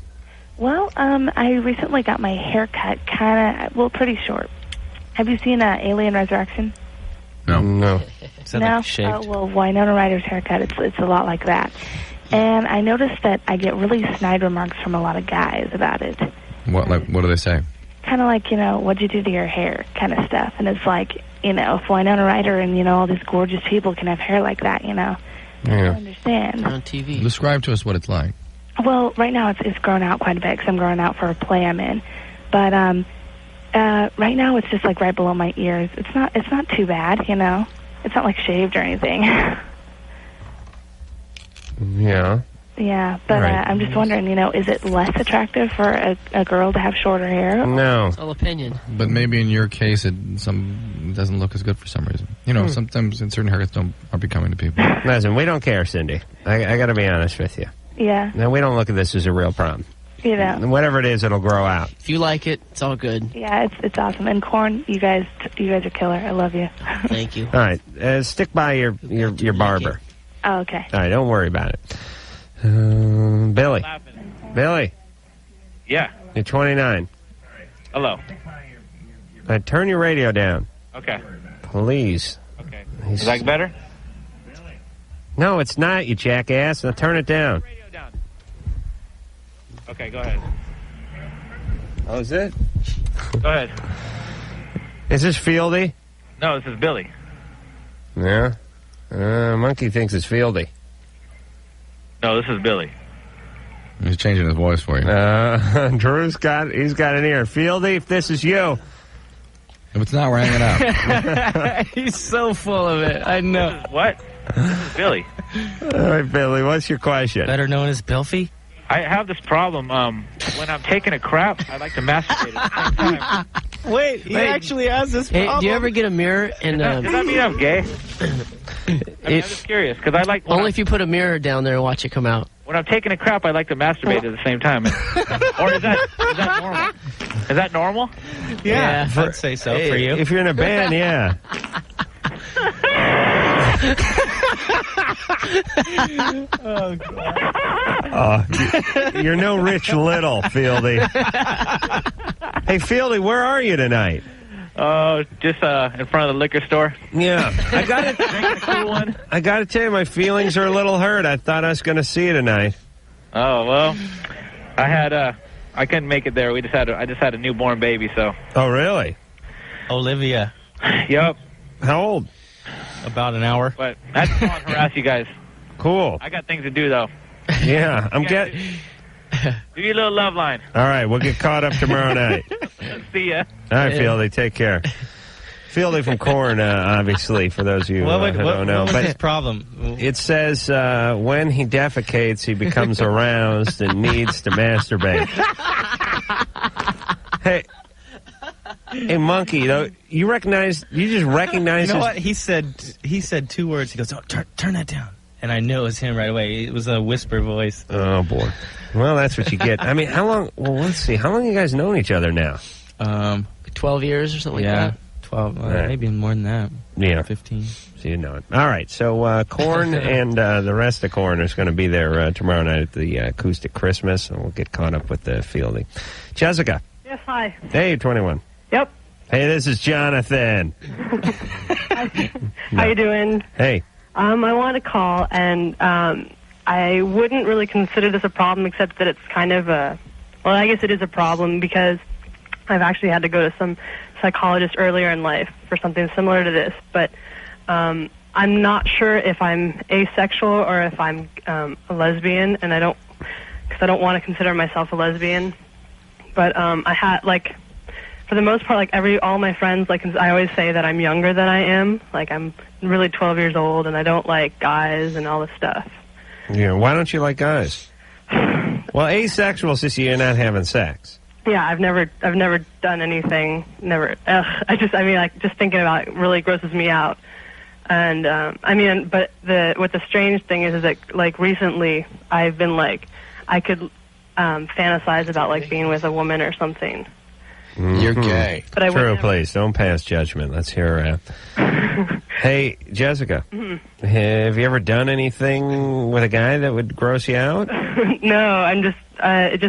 Well, I recently got my hair cut pretty short. Have you seen Alien Resurrection? No. Is that like shaved? Well, Winona Ryder's haircut, it's a lot like that. And I noticed that I get really snide remarks from a lot of guys about it. What do they say? Kind of like, what'd you do to your hair kind of stuff. And it's like, if Winona Ryder and, all these gorgeous people can have hair like that, I don't understand. On TV. Describe to us what it's like. Well, right now it's grown out quite a bit because I'm growing out for a play I'm in. But right now it's just like right below my ears. It's not too bad, It's not like shaved or anything. Yeah. Yeah, but Right. I'm just wondering, is it less attractive for a girl to have shorter hair? No. It's all opinion. But maybe in your case, it doesn't look as good for some reason. Sometimes certain haircuts aren't becoming to people. Listen, we don't care, Cindy. I got to be honest with you. Yeah. No, we don't look at this as a real problem. Whatever it is, it'll grow out. If you like it, it's all good. Yeah, it's awesome. And Korn, you guys are killer. I love you. Thank you. All right, stick by your barber. Oh, okay. All right, don't worry about it. Billy. Billy. Yeah. You're 29. Hello. All right, turn your radio down. Okay. Please. Okay. Is that better? No, it's not, you jackass. Now turn it down. Radio down. Okay, go ahead. Oh, is it? Go ahead. Is this Fieldy? No, this is Billy. Yeah. Monkey thinks it's Fieldy. No, this is Billy. He's changing his voice for you. Drew's got an ear. Fieldy, if this is you. If it's not, we're hanging out. He's so full of it. I know. What? This is Billy. All right, Billy, what's your question? Better known as Bilfy? I have this problem. When I'm taking a crap, I like to masturbate at the same time. Wait, he actually has this Hey, problem. do you ever get a mirror and... Does that mean I'm gay? I'm just curious, because I like... Only if you put a mirror down there and watch it come out. When I'm taking a crap, I like to masturbate at the same time. Or is that normal? Is that normal? Yeah, I'd say so for you. If you're in a band, yeah. Oh, God. You're no Rich Little, Fieldy. Hey, Fieldy, where are you tonight? Just in front of the liquor store. Yeah. I got to tell you, my feelings are a little hurt. I thought I was going to see you tonight. Oh, well, I couldn't make it there. I just had a newborn baby, so. Oh, really? Olivia. Yep. How old? About an hour. But I just want to harass you guys. Cool. I got things to do, though. Yeah, I'm getting... Do your little love line. All right, we'll get caught up tomorrow night. See ya. All right, Fieldy, take care. Fieldy from Korn, obviously, for those of you who don't know. What was but his problem? It says when he defecates, he becomes aroused and needs to masturbate. Hey, Monkey, though, you just recognize You know what? He said two words. He goes, "Oh, turn that down." And I knew it was him right away. It was a whisper voice. Oh, boy. Well, that's what you get. I mean, how long... Well, let's see. How long have you guys known each other now? 12 years or something like that? 12. Right. Maybe more than that. Yeah. 15. So you know it. All right. So Korn and the rest of Korn is going to be there tomorrow night at the Acoustic Christmas, and we'll get caught up with the Fieldy. Jessica. Yes, hi. Hey, you're 21. Yep. Hey, this is Jonathan. How you doing? Hey. I want to call, and I wouldn't really consider this a problem, except that it's kind of well, I guess it is a problem because I've actually had to go to some psychologist earlier in life for something similar to this, but I'm not sure if I'm asexual or if I'm a lesbian, and I don't want to consider myself a lesbian, but I had, like, for the most part, like all my friends, like I always say that I'm younger than I am. Like I'm really 12 years old, and I don't like guys and all this stuff. Yeah, why don't you like guys? Well, asexual is just you're not having sex. Yeah, I've never done anything. Never. Just thinking about it really grosses me out. And but what the strange thing is that like recently I've been like I could fantasize about like being with a woman or something. You're gay. But I True, please don't pass judgment. Let's hear. Hey, Jessica, have you ever done anything with a guy that would gross you out? No, I'm just there's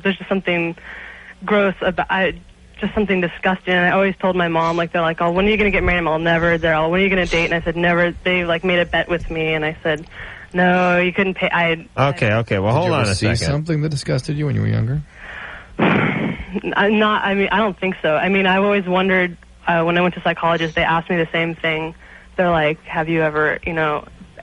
just something gross about. Just something disgusting. And I always told my mom, like, they're like, oh, when are you going to get married? I'm all, never. They're all, when are you going to date? And I said, never. They, like, made a bet with me, and I said, no, you couldn't pay. Okay. Well, hold on a second. Did you see something that disgusted you when you were younger? I don't think so. I mean, I've always wondered, when I went to psychologists, they asked me the same thing. They're like, have you ever,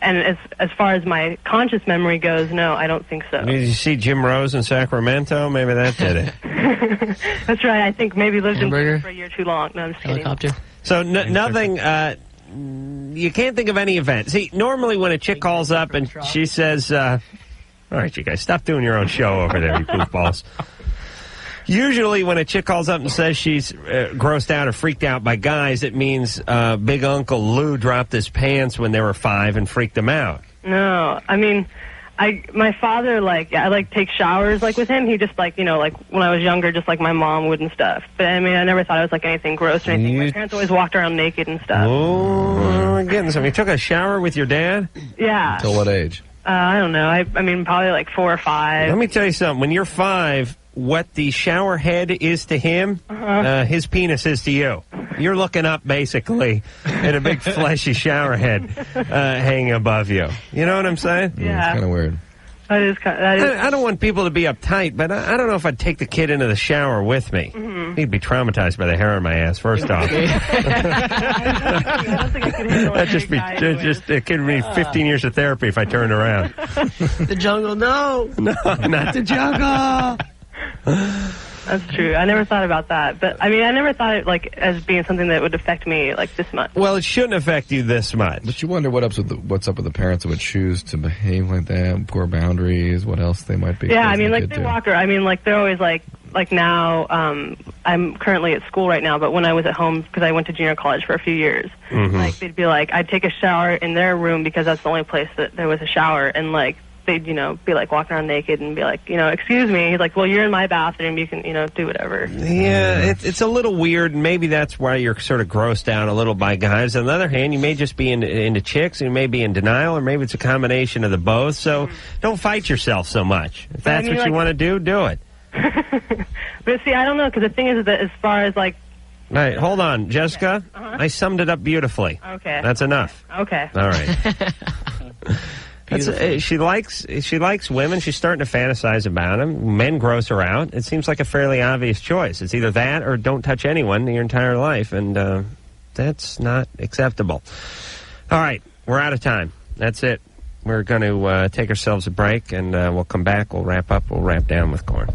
and as far as my conscious memory goes, no, I don't think so. Did you see Jim Rose in Sacramento? Maybe that did it. That's right. I think maybe lived in for a year too long. No, I'm just Helicopter. So nothing. You can't think of any event. See, normally when a chick calls up and she says, "All right, you guys, stop doing your own show over there, you goofballs." Usually when a chick calls up and says she's grossed out or freaked out by guys, it means Big Uncle Lou dropped his pants when they were 5 and freaked him out. No, I mean, my father, I take showers, with him. He just, when I was younger, just like my mom would and stuff. But, I mean, I never thought it was, anything gross or anything. My parents always walked around naked and stuff. Oh, we're getting some. You took a shower with your dad? Yeah. Until what age? I don't know. I mean, probably, 4 or 5. Let me tell you something. When you're 5... what the shower head is to him, his penis is to you. You're looking up, basically, at a big fleshy shower head hanging above you. You know what I'm saying? Yeah. It's kind of weird. That is I don't want people to be uptight, but I don't know if I'd take the kid into the shower with me. He'd be traumatized by the hair on my ass, first off. It could be 15 years of therapy if I turned around. The jungle, no. No, not the jungle. That's true. I never thought about that. But, I mean, I never thought it, as being something that would affect me, this much. Well, it shouldn't affect you this much. But you wonder what's up with the parents that would choose to behave like that, poor boundaries, what else they might be. Yeah, I mean, they walk her. I mean, they're always now, I'm currently at school right now, but when I was at home, because I went to junior college for a few years, they'd be I'd take a shower in their room because that's the only place that there was a shower, and, they'd, be walking around naked and be excuse me. He's like, well, you're in my bathroom. You can, do whatever. Yeah, it's a little weird. Maybe that's why you're sort of grossed out a little by guys. On the other hand, you may just be into chicks, and you may be in denial, or maybe it's a combination of the both. So don't fight yourself so much. If that's what you want to do it. But see, I don't know, because the thing is that as far as All right, hold on, Jessica. I summed it up beautifully. Okay. That's enough. Okay. All right. She likes women. She's starting to fantasize about them. Men gross her out. It seems like a fairly obvious choice. It's either that or don't touch anyone your entire life, and that's not acceptable. All right, we're out of time. That's it. We're going to take ourselves a break, and we'll come back. We'll wrap up. We'll wrap down with Korn.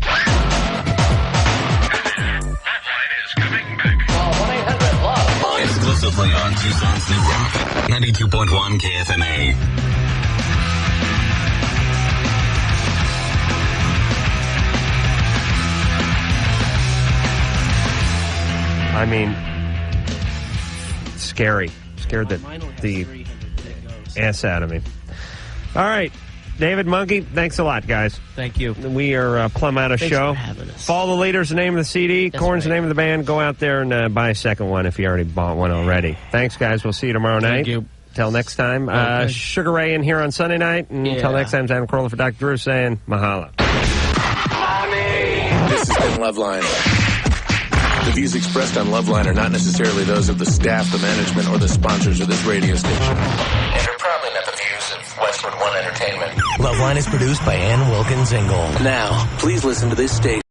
Exclusively on Tucson's New Rock, 92.1 KFMA. I mean, scary. Scared the ass out of me. All right. David Monkey, thanks a lot, guys. Thank you. We are plumb out of show. For having us. Follow the Leader's the name of the CD. That's Korn's the right. name of the band. Go out there and buy a second one if you already bought one already. Thanks, guys. We'll see you tomorrow night. Thank you. Till next time. Okay. Sugar Ray in here on Sunday night. And until next time, I'm Carolla for Dr. Drew saying mahalo. This has been Loveline. The views expressed on Loveline are not necessarily those of the staff, the management, or the sponsors of this radio station. And are probably not the views of Westwood One Entertainment. Loveline is produced by Ann Wilkins Ingle. Now, please listen to this station.